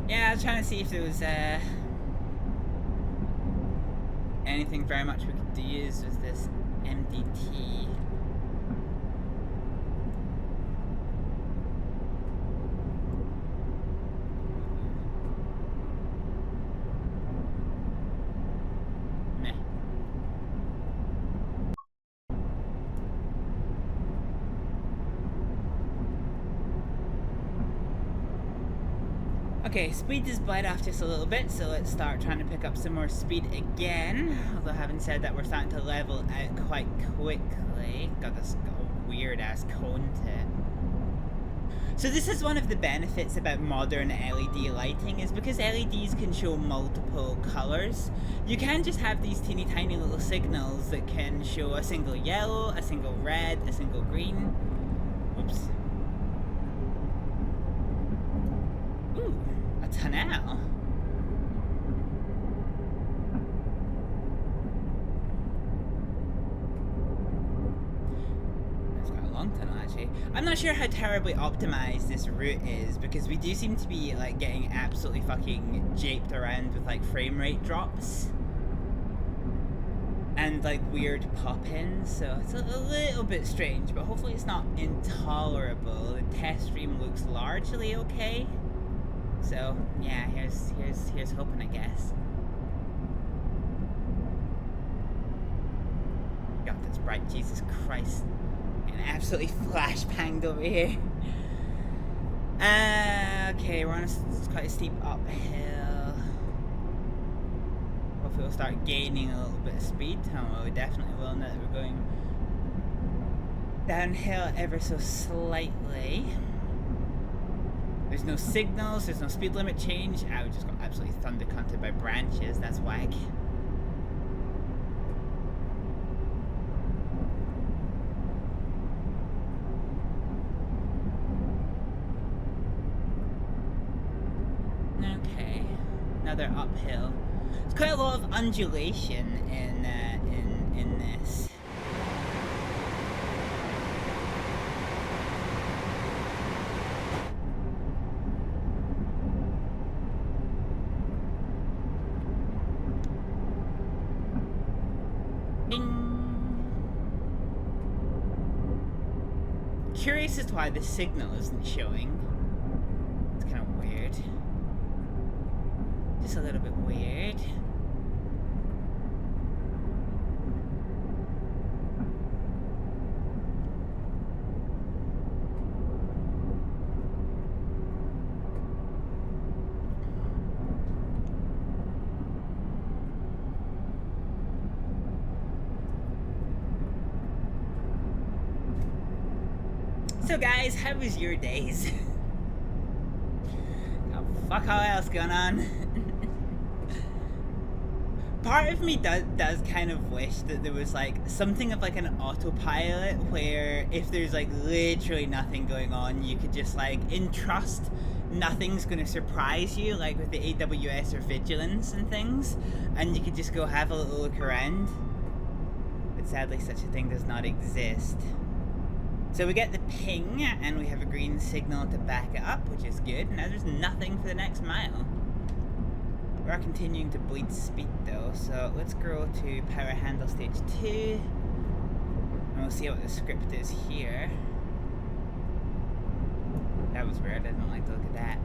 Yeah, I was trying to see if there was anything very much we could use with this MDT. Meh. Okay, speed is bled off just a little bit, so let's start trying to pick up some more speed again. Although having said that, we're starting to level out quite quickly. Got this weird ass cone to. So this is one of the benefits about modern LED lighting, is because LEDs can show multiple colors. You can just have these teeny tiny little signals that can show a single yellow, a single red, a single green. Whoops. Ooh, a tunnel. That's quite a long tunnel, actually. I'm not sure how terribly optimized this route is, because we do seem to be like getting absolutely fucking japed around with like frame rate drops and like weird pop-ins, so it's a little bit strange, but hopefully it's not intolerable. The test stream looks largely okay. So yeah, here's hoping, I guess. God, that's bright, Jesus Christ. And absolutely flash panged over here. Okay, we're on quite a steep uphill. Hopefully we'll start gaining a little bit of speed. Oh, well, we definitely will now that we're going downhill ever so slightly. There's no signals, there's no speed limit change. I just got absolutely thunder-cunted by branches, that's whack. Okay, another uphill. There's quite a lot of undulation in this. Curious as to why the signal isn't showing. It's kind of weird. Just a little bit weird. So guys, how was your days? Oh, fuck all else going on. Part of me does kind of wish that there was like something of like an autopilot where if there's like literally nothing going on, you could just like entrust nothing's gonna surprise you, like with the AWS or Vigilance and things, and you could just go have a little look around. But sadly such a thing does not exist. So we get the ping, and we have a green signal to back it up, which is good. Now there's nothing for the next mile. We are continuing to bleed speed though, so let's go to power handle stage 2. And we'll see what the script is here. That was weird, I didn't like to look at that.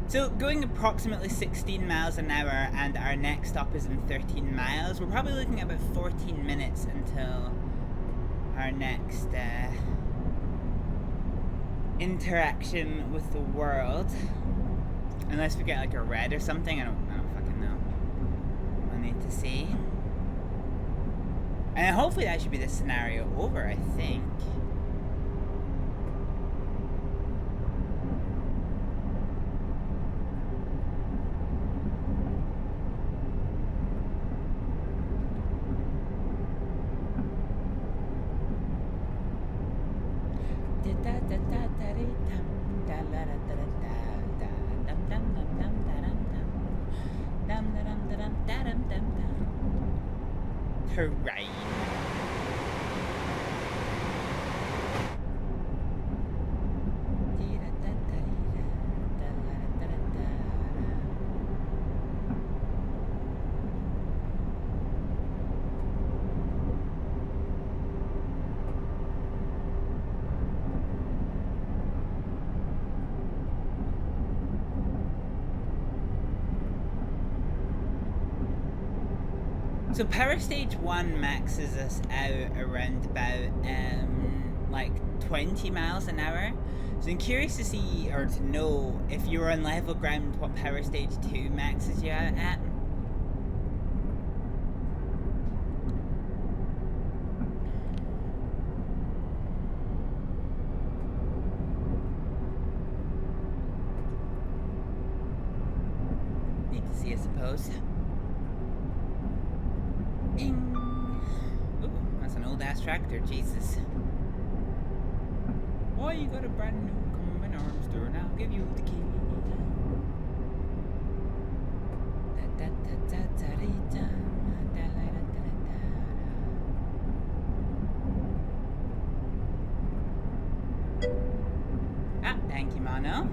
So going approximately 16 miles an hour, and our next stop is in 13 miles. We're probably looking at about 14 minutes until our next interaction with the world. Unless we get like a red or something, I don't fucking know. We'll need to see. And hopefully that should be the scenario over, I think. Hooray. So power stage 1 maxes us out around about like 20 miles an hour. So I'm curious to see or to know if you're on level ground what power stage 2 maxes you out at. Need to see, I suppose. Bing. Ooh, that's an old ass tractor, Jesus. Why you got a brand new combine arms door and I'll give you the key. Ah, thank you, Mono.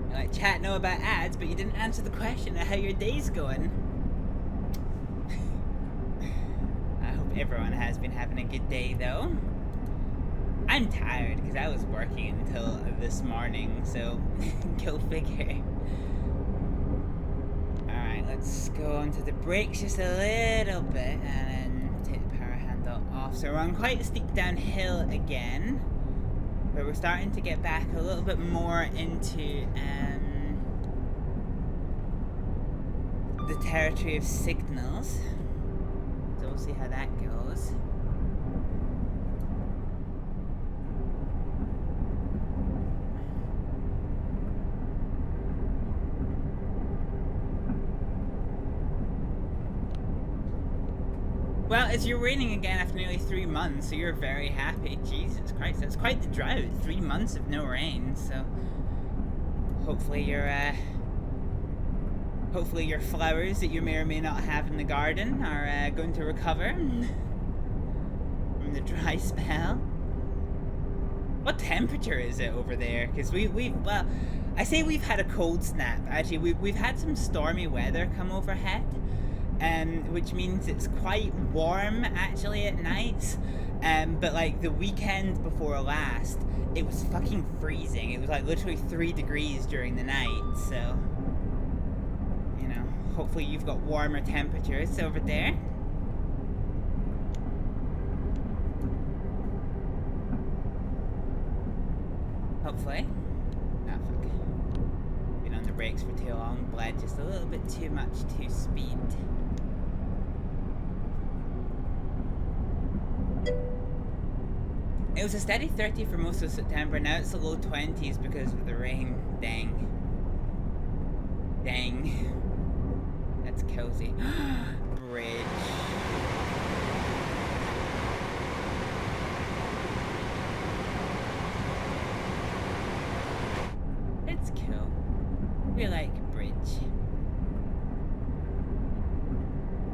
You let chat know about ads, but you didn't answer the question of how your day's going. I hope everyone has been having a good day, though. I'm tired because I was working until this morning, so go figure. Alright, let's go onto the brakes just a little bit and then take the power handle off. So we're on quite a steep downhill again, but we're starting to get back a little bit more into the territory of signals. So we'll see how that goes. Well, it's raining again after nearly 3 months, so you're very happy. Jesus Christ, that's quite the drought. 3 months of no rain, so hopefully your flowers that you may or may not have in the garden are going to recover from the dry spell. What temperature is it over there? Because well, I say we've had a cold snap. Actually, we've had some stormy weather come overhead. Which means it's quite warm actually at nights, but like the weekend before last, it was fucking freezing. It was like literally 3 degrees during the night, so, you know, hopefully you've got warmer temperatures over there. Hopefully. Ah, fuck. Been on the brakes for too long, bled just a little bit too much to speed. It was a steady 30 for most of September, now it's the low 20s because of the rain. Dang. Dang. That's cozy. Bridge. It's cool. We like bridge.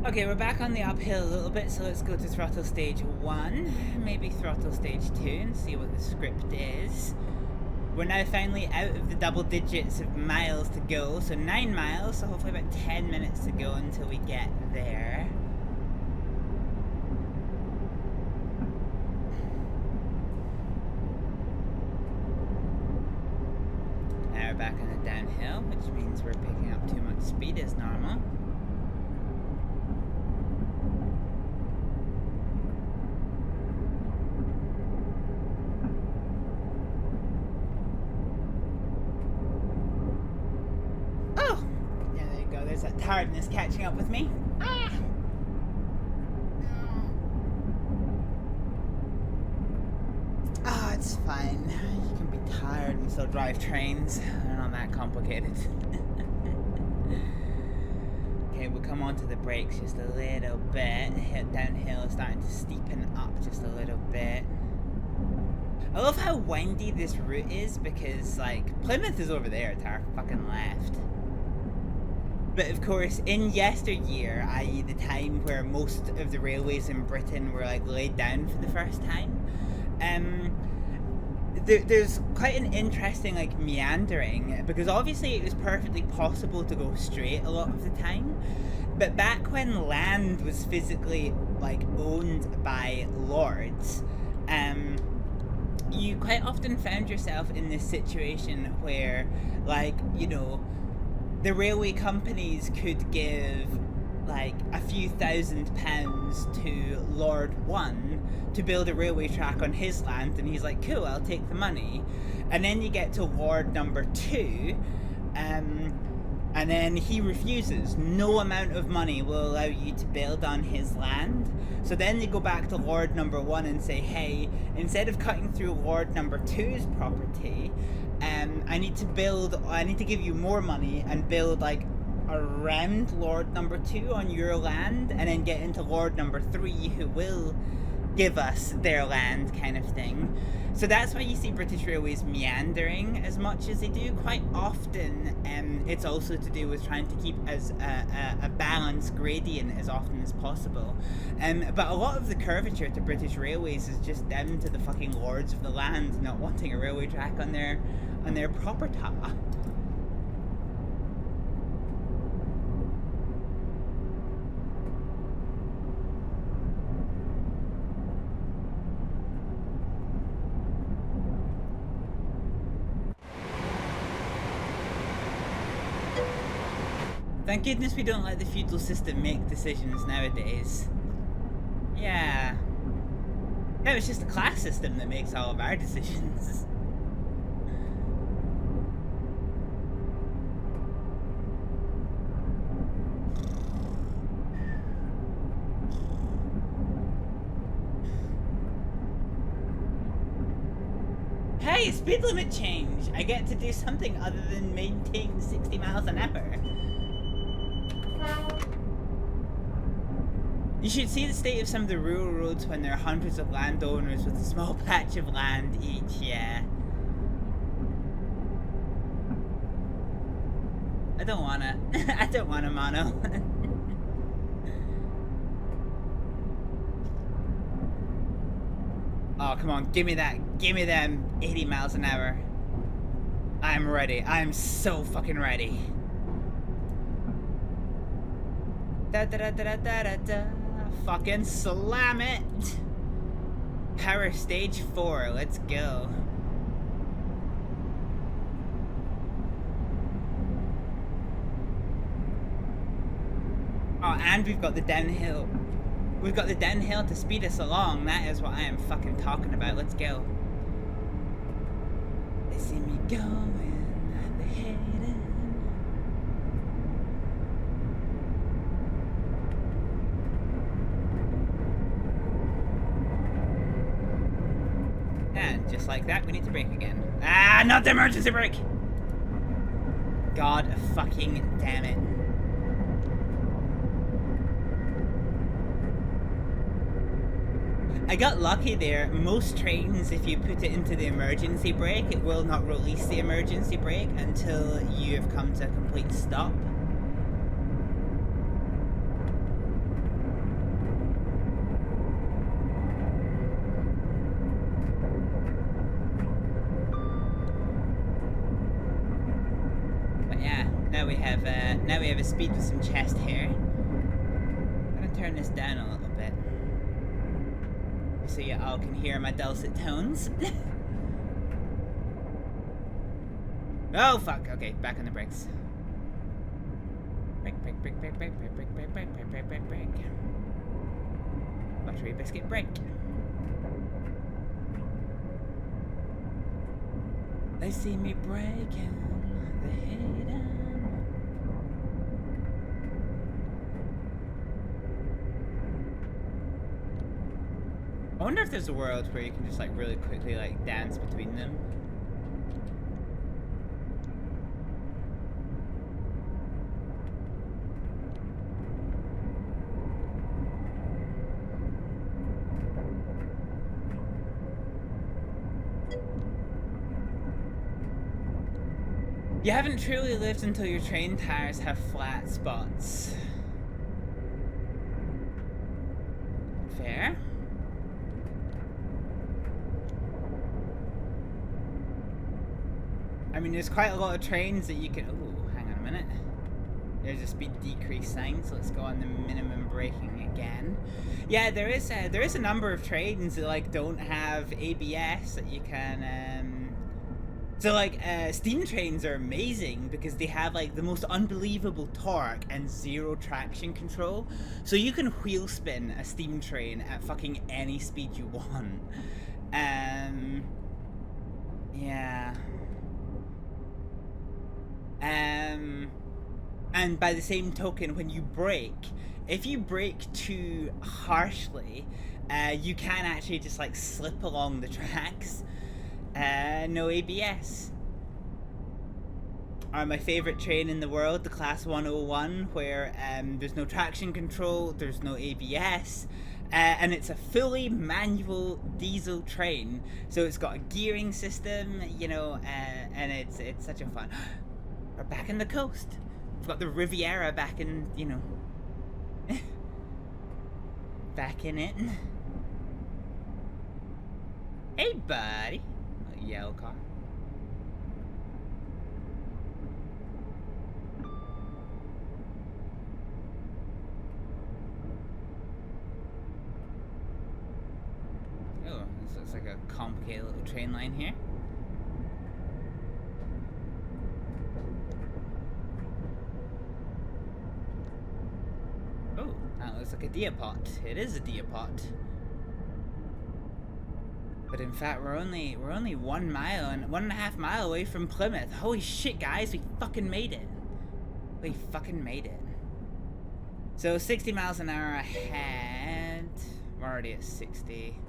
Okay, we're back on the uphill a little bit, so let's go to throttle stage 1, maybe throttle stage 2, and see what the script is. We're now finally out of the double digits of miles to go, so 9 miles, so hopefully about 10 minutes to go until we get there. Now we're back on the downhill, which means we're picking up too much speed as normal. That tiredness catching up with me. Ah! Oh, it's fine. You can be tired and still drive trains. They're not that complicated. Okay, we'll come onto the brakes just a little bit. Hit downhill, starting to steepen up just a little bit. I love how windy this route is because, like, Plymouth is over there to our fucking left. But of course, in yesteryear, i.e. the time where most of the railways in Britain were like laid down for the first time, there's quite an interesting like meandering, because obviously it was perfectly possible to go straight a lot of the time, but back when land was physically like owned by lords, you quite often found yourself in this situation where, like, you know, the railway companies could give like a few £1,000 to Lord 1 to build a railway track on his land, and he's like, cool, I'll take the money. And then you get to Lord number 2, and then he refuses. No amount of money will allow you to build on his land. So then you go back to Lord number 1 and say, hey, instead of cutting through Lord number 2's property, I need to give you more money and build like around Lord number 2 on your land, and then get into Lord number 3 who will give us their land, kind of thing. So that's why you see British Railways meandering as much as they do. Quite often it's also to do with trying to keep as a balanced gradient as often as possible. But a lot of the curvature to British Railways is just down to the fucking lords of the land not wanting a railway track on their property. Thank goodness we don't let the feudal system make decisions nowadays. Yeah. No, it's just the class system that makes all of our decisions. Hey, speed limit change! I get to do something other than maintain 60 miles an hour. You should see the state of some of the rural roads when there are hundreds of landowners with a small patch of land each, yeah. I don't wanna mono. Oh, come on, give me them 80 miles an hour. I'm ready, I'm so fucking ready. Da da da da da da da. Fucking slam it! Power stage 4, let's go. Oh, and we've got the downhill. We've got the downhill to speed us along. That is what I am fucking talking about. Let's go. They see me going and they're heading. And just like that, we need to brake again. Ah, not the emergency brake! God fucking damn it. I got lucky there. Most trains, if you put it into the emergency brake, it will not release the emergency brake until you have come to a complete stop. now we have a speed with some chest hair. I'm gonna turn this down a little bit, so you all can hear my dulcet tones. Oh fuck, okay, back on the brakes. Brake. Buttery biscuit brake. They see me breaking the hidden. I wonder if there's a world where you can just like really quickly like dance between them. You haven't truly lived until your train tires have flat spots. Fair. I mean, there's quite a lot of trains that you can... Oh, hang on a minute. There's a speed decrease sign, so let's go on the minimum braking again. Yeah, there is a number of trains that like don't have ABS that you can... So like steam trains are amazing because they have like the most unbelievable torque and zero traction control. So you can wheel spin a steam train at fucking any speed you want. Yeah. And by the same token, when you brake, if you brake too harshly, you can actually just like slip along the tracks. No ABS. My favorite train in the world, the Class 101, where there's no traction control, there's no ABS, and it's a fully manual diesel train. So it's got a gearing system, you know, and it's such a fun. We're back in the coast. We've got the Riviera back in, you know, back in it. Hey, buddy. Yellow car. Oh, this looks like a complicated little train line here. Oh, that looks like a deer pot. It is a deer pot. But in fact, we're only 1 mile and 1.5 miles away from Plymouth. Holy shit, guys, we fucking made it. We fucking made it. So 60 miles an hour ahead. We're already at 60.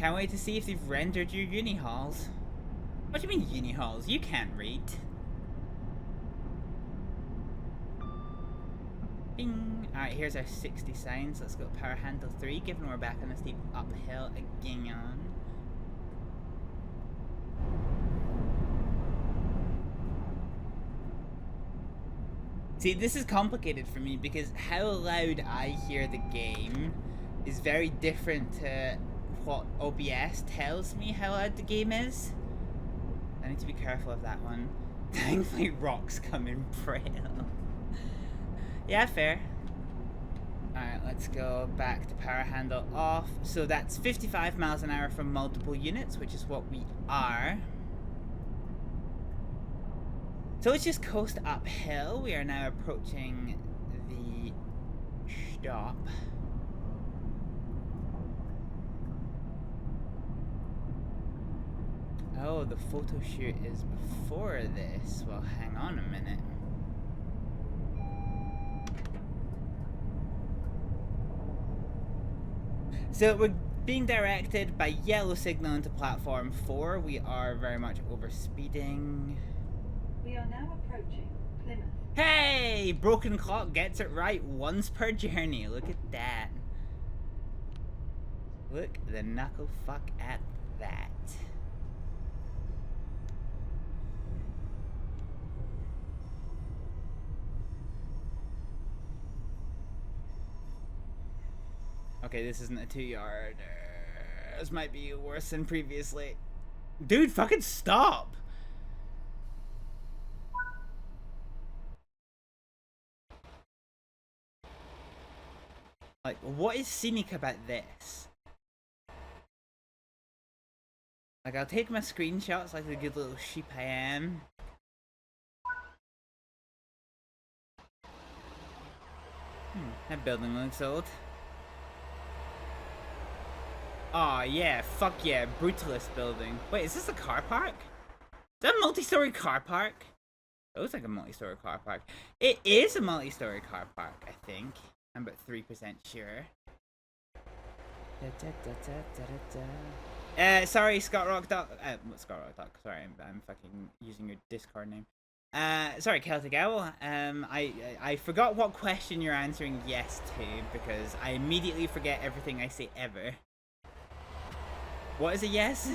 Can't wait to see if they've rendered your uni halls. What do you mean uni halls? You can't read. Bing. Alright, here's our 60 signs. Let's go power handle 3, given we're back on a steep uphill again. See, this is complicated for me because how loud I hear the game is very different to what OBS tells me how loud the game is. I need to be careful of that one. Thankfully, rocks come in braille. Yeah, fair. Alright, let's go back to power handle off. So that's 55 miles an hour from multiple units, which is what we are. So let's just coast uphill. We are now approaching the stop. Oh, the photo shoot is before this. Well, hang on a minute. So we're being directed by yellow signal into platform 4. We are very much over speeding. We are now approaching Plymouth. Hey! Broken clock gets it right once per journey. Look at that. Look the knuckle fuck at that. Okay, this isn't a 2-yard. This might be worse than previously. Dude, fucking stop! Like, what is scenic about this? Like, I'll take my screenshots like the good little sheep I am. That building looks old. Aw, yeah, fuck yeah, brutalist building. Wait, is this a car park? Is that a multi-story car park? It looks like a multi-story car park. It is a multi-story car park, I think. I'm about 3% sure. Sorry, Scott Rock Doc. Scott Rock Doc. Sorry, I'm fucking using your Discord name. Sorry, Celtic Owl. I forgot what question you're answering yes to because I immediately forget everything I say ever. What is a yes?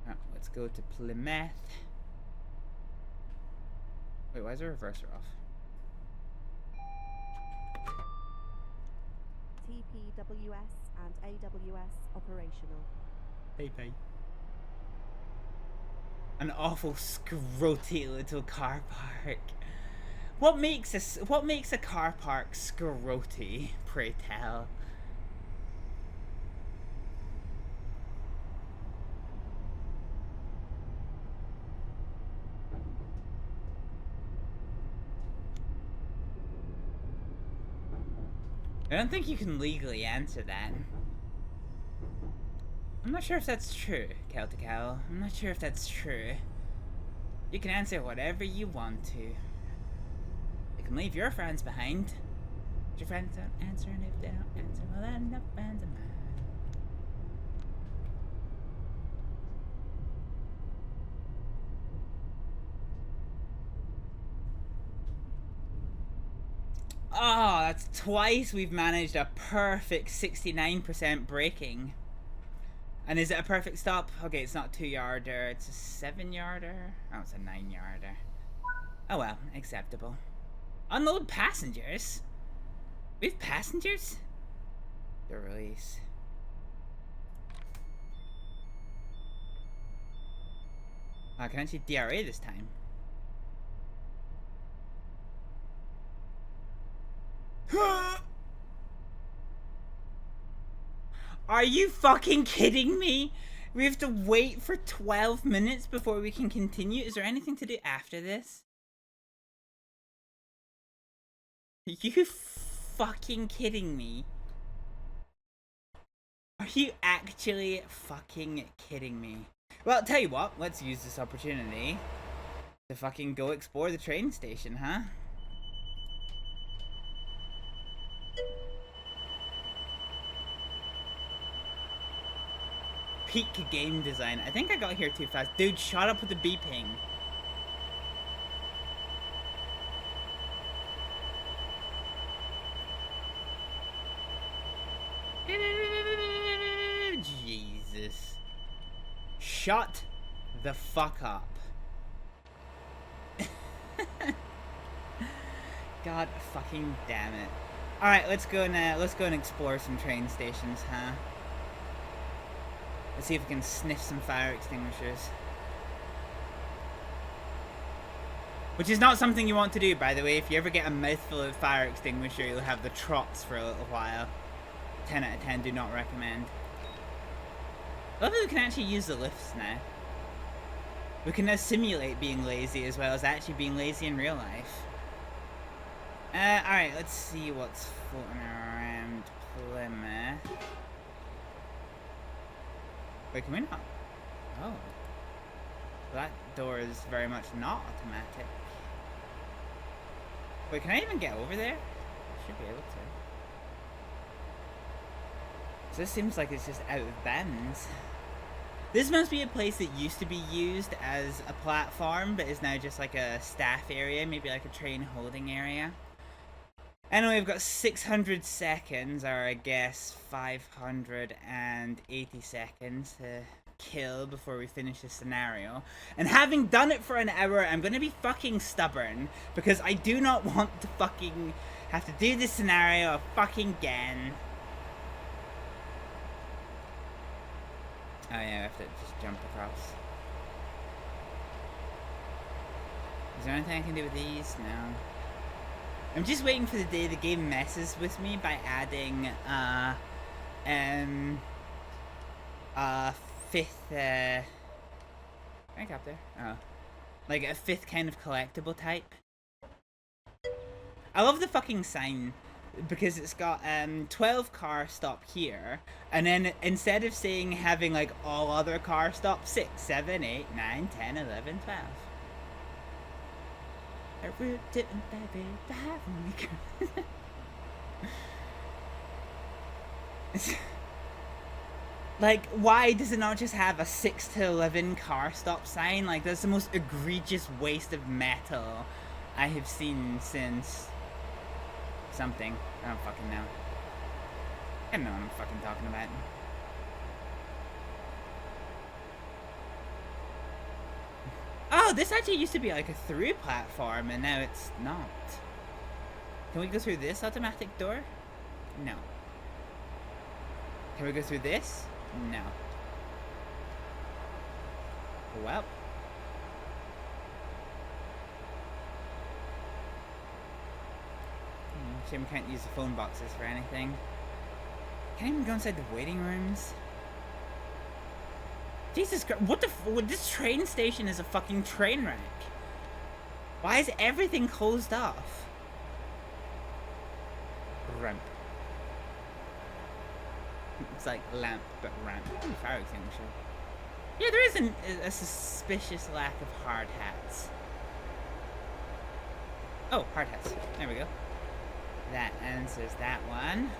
Oh, let's go to Plymouth. Wait, why is the reverser off? TPWS and AWS operational. Hey. An awful scroty little car park. What makes a car park scroty, pray tell? I don't think you can legally answer that. I'm not sure if that's true, Celtic Owl. I'm not sure if that's true. You can answer whatever you want to. You can leave your friends behind. If your friends don't answer, and if they don't answer, well then no friends of mine. Oh, that's twice we've managed a perfect 69% braking. And is it a perfect stop? Okay, it's not a 2-yarder, it's a 7-yarder. Oh, it's a 9-yarder. Oh well, acceptable. Unload passengers? We have passengers? The release. I can actually DRA this time. Are you fucking kidding me? We have to wait for 12 minutes before we can continue? Is there anything to do after this? Are you fucking kidding me? Are you actually fucking kidding me? Well, I'll tell you what, let's use this opportunity to fucking go explore the train station, huh? Peak game design. I think I got here too fast. Dude, shut up with the beeping. Jesus. Shut the fuck up. God fucking damn it. Alright, let's go and explore some train stations, huh? Let's see if we can sniff some fire extinguishers. Which is not something you want to do, by the way. If you ever get a mouthful of fire extinguisher, you'll have the trots for a little while. 10 out of 10, do not recommend. I love that we can actually use the lifts now. We can now simulate being lazy as well as actually being lazy in real life. Alright, let's see what's floating around Plymouth. Wait, can we not? Oh. That door is very much not automatic. Wait, can I even get over there? I should be able to. So this seems like it's just out of bounds. This must be a place that used to be used as a platform, but is now just like a staff area, maybe like a train holding area. Anyway, we've got 600 seconds, or I guess 580 seconds to kill before we finish the scenario. And having done it for an hour, I'm gonna be fucking stubborn, because I do not want to fucking have to do this scenario fucking again. Oh yeah, I have to just jump across. Is there anything I can do with these? No. I'm just waiting for the day the game messes with me by adding fifth can I go up there? Oh. Like a fifth kind of collectible type. I love the fucking sign because it's got 12 car stop here, and then instead of saying having like all other car stop 6, 7, 8, 9, 10, 11, 12. A route to baby, like, why does it not just have a 6 to 11 car stop sign? Like, that's the most egregious waste of metal I have seen since something. I don't fucking know. I don't know what I'm fucking talking about. Oh, this actually used to be like a through platform, and now it's not. Can we go through this automatic door? No. Can we go through this? No. Well. Shame we can't use the phone boxes for anything. Can't even go inside the waiting rooms. Jesus Christ, what the this train station is a fucking train wreck. Why is everything closed off? Ramp. It's like lamp, but ramp. Ooh, fire extinguisher. Yeah, there is a suspicious lack of hard hats. Oh, hard hats. There we go. That answers that one.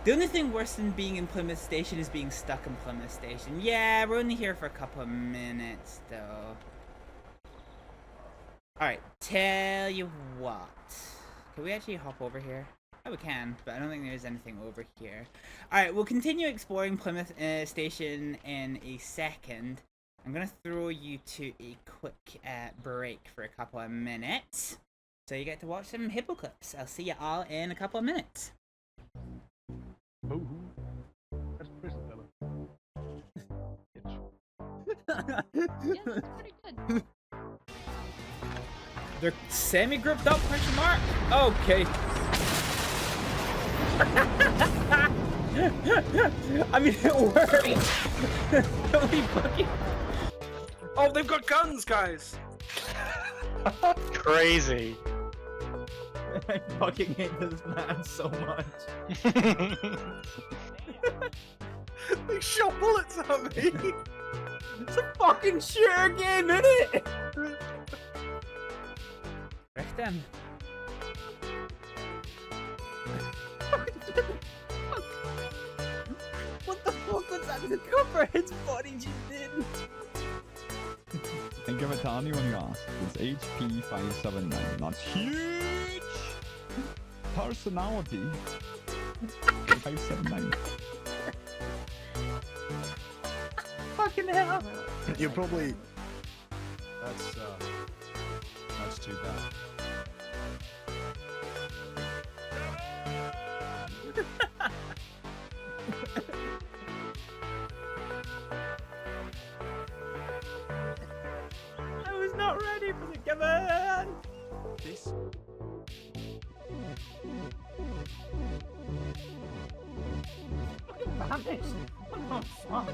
The only thing worse than being in Plymouth Station is being stuck in Plymouth Station. Yeah, we're only here for a couple of minutes, though. Alright, tell you what. Can we actually hop over here? Oh, we can, but I don't think there's anything over here. Alright, we'll continue exploring Plymouth Station in a second. I'm gonna throw you to a quick break for a couple of minutes. So you get to watch some hippo clips. I'll see you all in a couple of minutes. Oh, that's prison, fella. Yeah, that's pretty good. They're semi-grouped up, question mark? Okay. I mean, it worked. Holy fucking... Oh, they've got guns, guys! Crazy. I fucking hate this man so much. They shot bullets at me! It's a fucking shooter game, innit? Rechten. What the fuck was that to cover? His body just did. And give it to anyone you ask. It's HP 579. That's huge! Personality 579. Fucking hell. You're probably... That's too bad. I was not ready for the command. This? Fucking vanished. Oh fuck.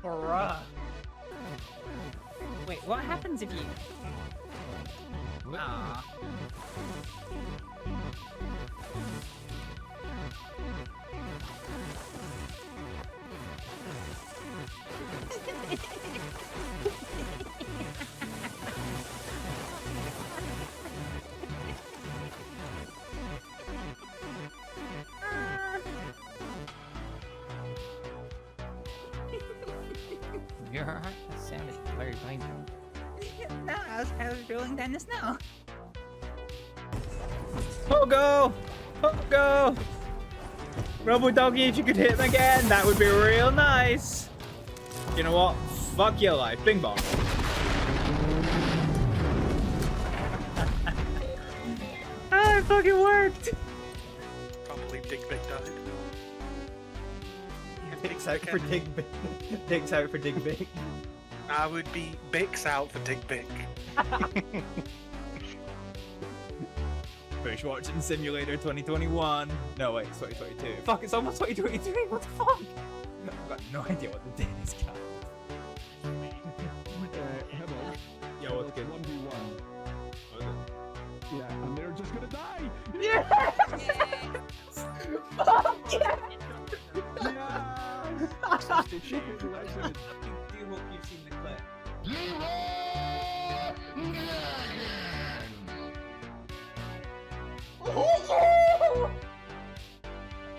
Bruh. Wait, what happens if you... Aww. You're alright? That sounded very painful. No, I was rolling down the snow. Pogo! Pogo! Robo Doggy, if you could hit him again, that would be real nice. You know what? Fuck your life. Bing bong. Ah, it fucking worked! Can't believe Dick Big died. Digs out for Dig Big. Digs out for Dig Big. I would be Bix out for Dick Bick. Fish watching Simulator 2021. No, wait, it's 2022. Fuck, it's almost 2023. What the fuck? I've got no idea what the date is, guys. Hello. Yeah, what's good? 1v1. Yeah, and they're just gonna die! Yes! Fuck yeah! Yeah! Congratulations. I do hope you've seen the clip.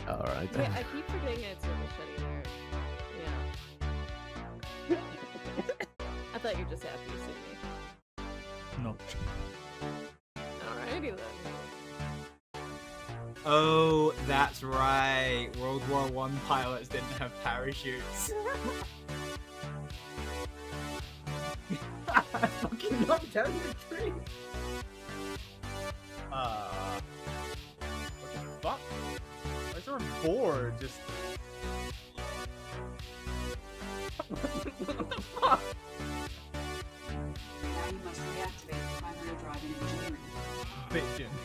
Alright Wait, I keep forgetting it's a machete there. Yeah. I thought you were just happy to see me. No. Alrighty then. Oh, that's right. World War I pilots didn't have parachutes. I fucking knocked down the tree. What the fuck? Why is there a board just... what the fuck? Now you must reactivate the primary drive in engineering. Bitchin'.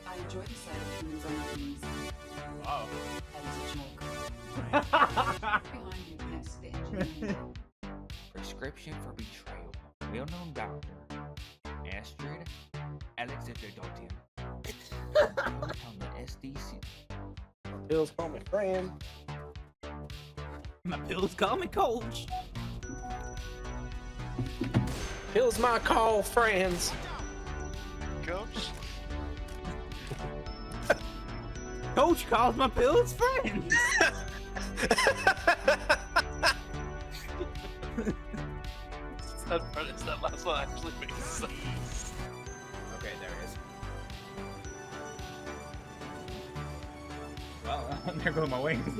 I enjoy the sight of humans on their knees. Wow. That is a joke. Behind you next to the engineering. Prescription for betrayal. Well-known doctor. Astrid Exeter Dalton. On the SDC. Bill's call me friend. My pills call me coach. Bill's my call friends. Coach? Coach calls my pills friends. That last one actually makes sense. Okay, there it is. Well, there go my wings.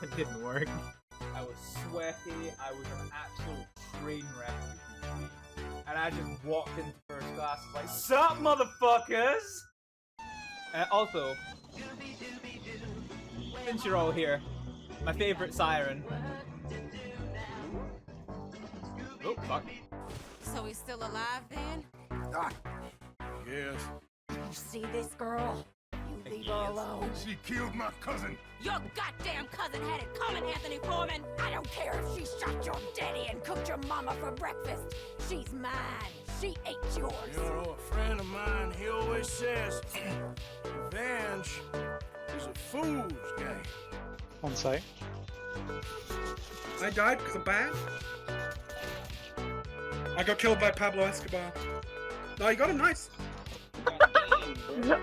That didn't work. I was sweaty, I was an absolute train wreck, and I just walked into first class like, sup motherfuckers! Also, since you're all here, my favorite siren. Oh, fuck. So he's still alive then? Yes. You see this girl? You leave her alone. She killed my cousin. Your goddamn cousin had it coming, Anthony Foreman. I don't care if she shot your daddy and cooked your mama for breakfast. She's mine. She ate yours. You know, a friend of mine, he always says, revenge is a fool's game. On site. I died because I'm bad. I got killed by Pablo Escobar. No, you got him nice.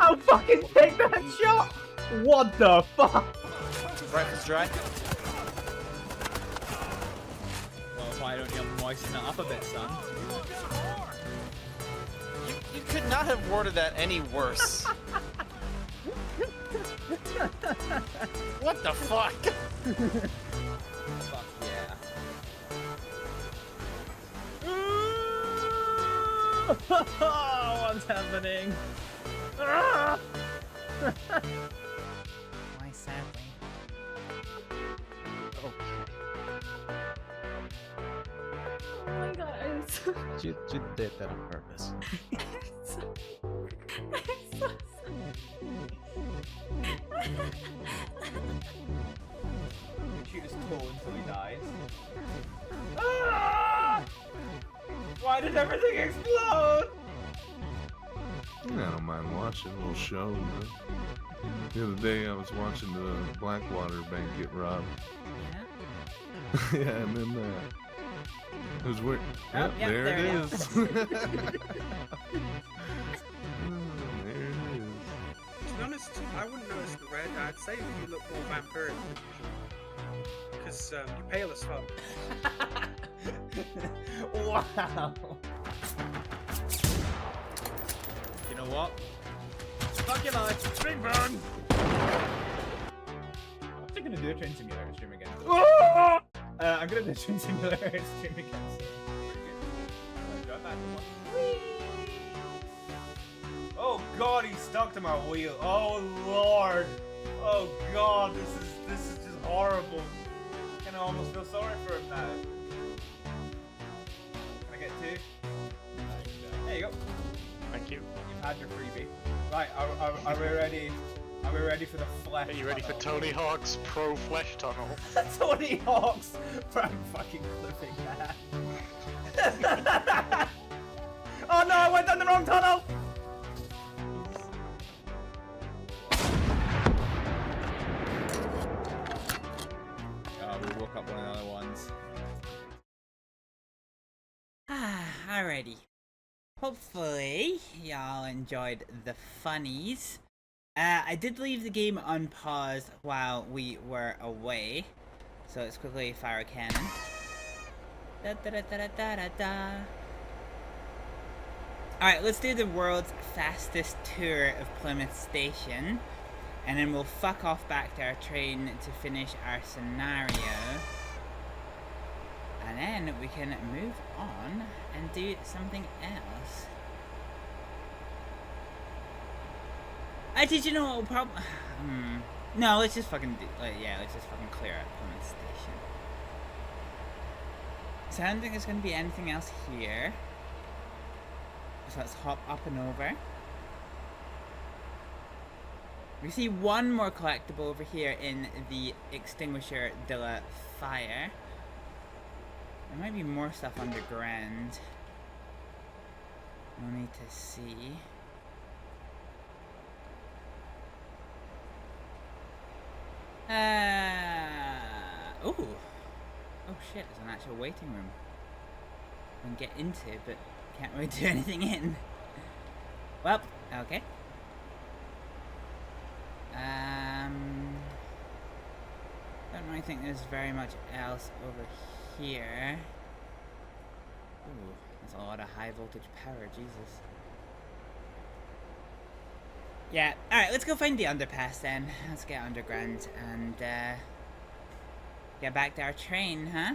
I'll fucking take that shot! What the fuck? Rifle's dry. Well, why don't you moisten it up a bit, son? You could not have worded that any worse. What the fuck? Fuck yeah. What's happening? Why sadly? Oh my god, I'm so You did that on purpose. Shoot his toe until he dies. Ah! Why did everything explode? I don't mind watching a little show, you know. The other day I was watching the Blackwater Bank get robbed. Yeah. Yeah, and then it was weird. Oh, Yep, yep, there there it we go. is. There it is. To be honest, I wouldn't notice the red. I'd say that you look more vampiric than usual. Because you're pale as fuck. Wow. You know what? Fuck your life. Stream burn. I'm actually gonna do a train simulator stream again. I'm gonna do Train Simulator stream again. Oh god, he's stuck to my wheel. Oh lord. Oh god, this is just horrible. I kinda almost feel sorry for him now. Can I get 2? There you go. Thank you. You've had your freebie. Right, are we ready? Are we ready for the flesh? Are you ready for tunnel? Tony Hawk's Pro Flesh Tunnel? Tony Hawk's I'm fucking clipping that. Oh no, I went down the wrong tunnel! Oh, we woke up one of the other ones. Alrighty. Hopefully, y'all enjoyed the funnies. I did leave the game unpaused while we were away, so let's quickly fire a cannon. Da, da, da, da, da, da, da. Alright, let's do the world's fastest tour of Plymouth Station, and then we'll fuck off back to our train to finish our scenario. And then we can move on and do something else. Did you know what we'll probably... No, let's just fucking do... let's just fucking clear out Plymouth Station. So I don't think there's going to be anything else here. So let's hop up and over. We see one more collectible over here in the Extinguisher de la Fire. There might be more stuff underground. We'll need to see. Oh shit, there's an actual waiting room. We can get into, but can't really do anything in. Well, okay. Don't really think there's very much else over here. Ooh, that's a lot of high voltage power, Jesus. Yeah, alright, let's go find the underpass then. Let's get underground and get back to our train, huh?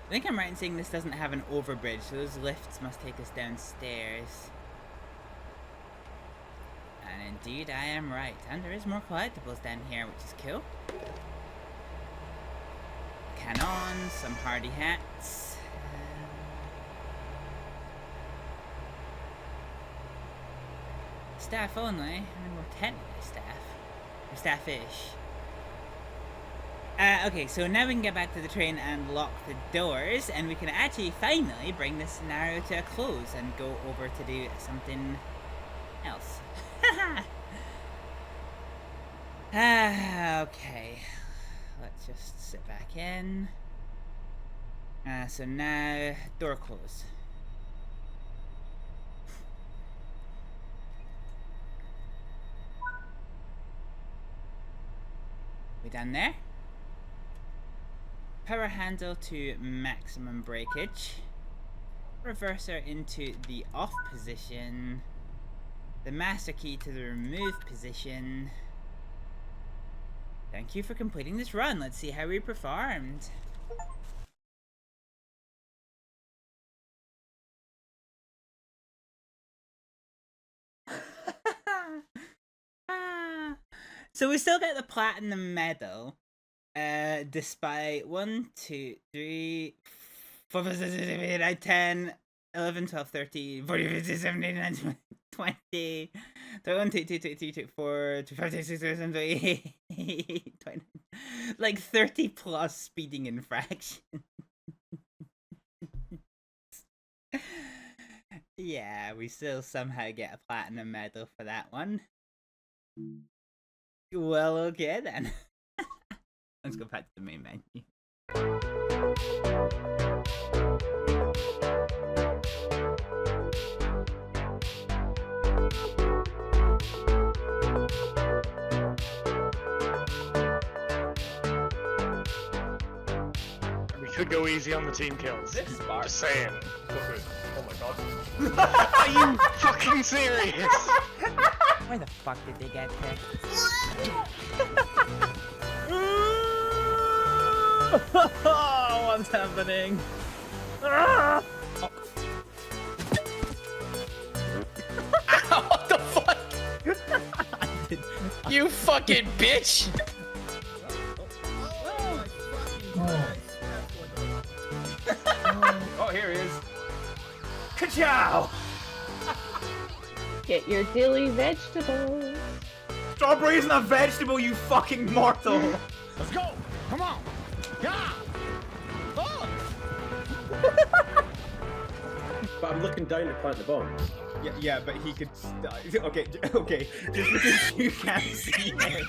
I think I'm right in saying this doesn't have an overbridge, so those lifts must take us downstairs. And indeed, I am right. And there is more collectibles down here, which is cool. Cannons, some hardy hats. Staff only. I mean, we're technically staff. We're staffish. Okay, so now we can get back to the train and lock the doors, and we can actually finally bring this scenario to a close and go over to do something else. Okay. Let's just sit back in. So now, door closed. We done there? Power handle to maximum breakage. Reverser into the off position. The master key to the remove position. Thank you for completing this run. Let's see how we performed. So we still get the platinum medal. Despite 1, 2, 3, 4, 5, 6, 7, 8, 9, 10, 11, 12, 13, 14, 15, 16, 17, 19, 20, 21, 22, 23, 24, 25, 26, 27, 28, 20, like 30 plus speeding infractions. Yeah, we still somehow get a platinum medal for that one. Well, okay then. Let's go back to the main menu. We could go easy on the team kills. This bar. Just saying. Oh my god. Are you fucking serious? Where the fuck did they get here? What's happening? Oh. What the fuck? You fucking bitch! Oh, here he is. Ka-chow! Get your dilly vegetables. Strawberry isn't a vegetable, you fucking mortal! Let's go! Come on! Yeah! Oh! But I'm looking down to plant the bomb. Yeah, but he could. Okay, okay. Just because you can't see it.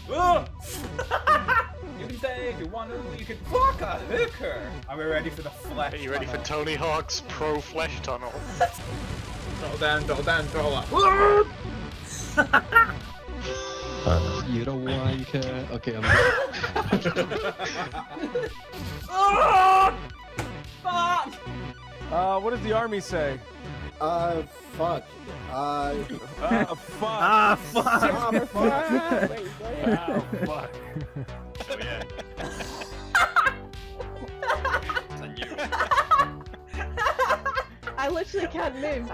Oh! You can say if you want to, you can fuck a hooker. Are we ready for the flesh? Are you ready for Tony Hawk's Pro Flesh Tunnel? Throttle down, throttle up. You don't like it. Okay, I'm. Oh! Fuck! What does the army say? Fuck. Fuck. Fuck! Oh, fuck. Oh, yeah. It's on you. I literally can't move.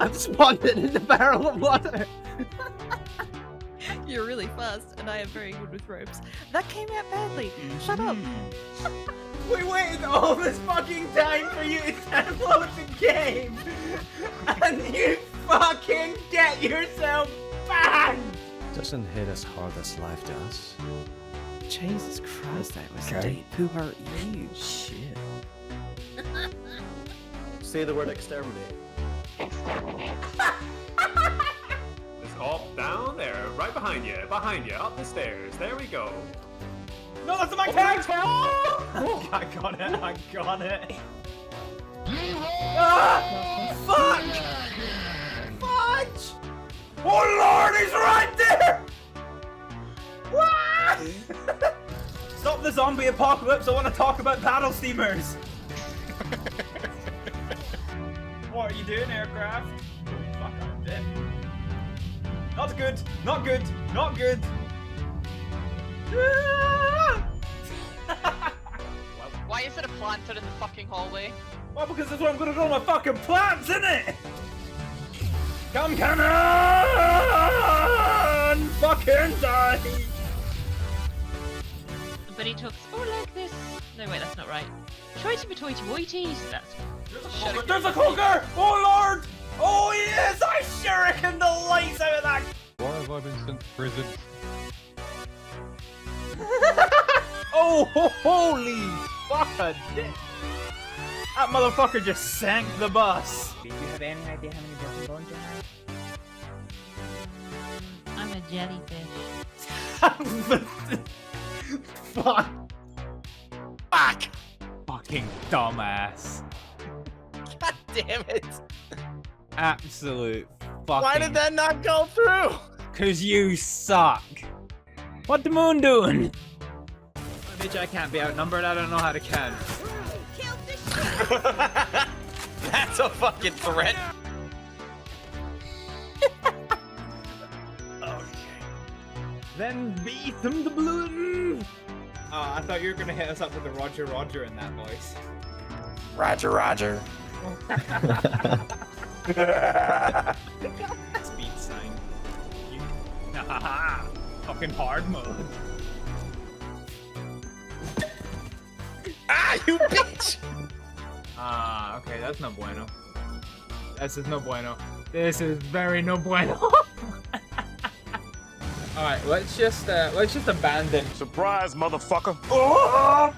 I'm spawned in the barrel of water. You're really fast, and I am very good with ropes. That came out badly. Shut up. We waited all this fucking time for you to download the game, and you fucking get yourself banned! Doesn't hit as hard as life does. Jesus Christ, that was deep. Who hurt you? Shit. Say the word exterminate. Just up, down, there, right behind you, up the stairs. There we go. No, that's my tag! Oh, I got it, I got it. Ah! Fuck! Fudge! Oh lord, he's right there! What? Stop the zombie apocalypse, I want to talk about paddle steamers. What are you doing, aircraft? Fuck, I'm dead. Not good, not good, not good. Why is it a planter in the fucking hallway? Well, because that's where I'm gonna do all my fucking plants, isn't it? Come cannon! Fucking die! Bunny talks more like this. No, wait, that's not right. Choity toity woities. That's. There's a cloaker! Oh lord! Oh yes! I shuriken the lights out of that! Why have I been sent to prison? Oh, holy fuck! That motherfucker just sank the bus. Do you have any idea how many broken bones you have? I'm a jellyfish. Fuck! Fuck! Fucking dumbass. God damn it! Absolute fucking. Why did that not go through? Cause you suck. What the moon doing? Bitch, I can't be outnumbered. I don't know how to count. That's a fucking threat. Okay. Then beat them the balloon. I thought you were gonna hit us up with the Roger Roger in that voice. Roger, Roger. Speed sign. You. Fucking hard mode. Ah, you bitch! Ah, okay, that's no bueno. This is no bueno. This is very no bueno. All right, let's just abandon. Surprise, motherfucker! Oh!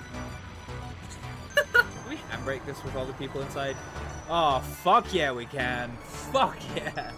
We can break this with all the people inside. Oh, fuck yeah, we can. Fuck yeah.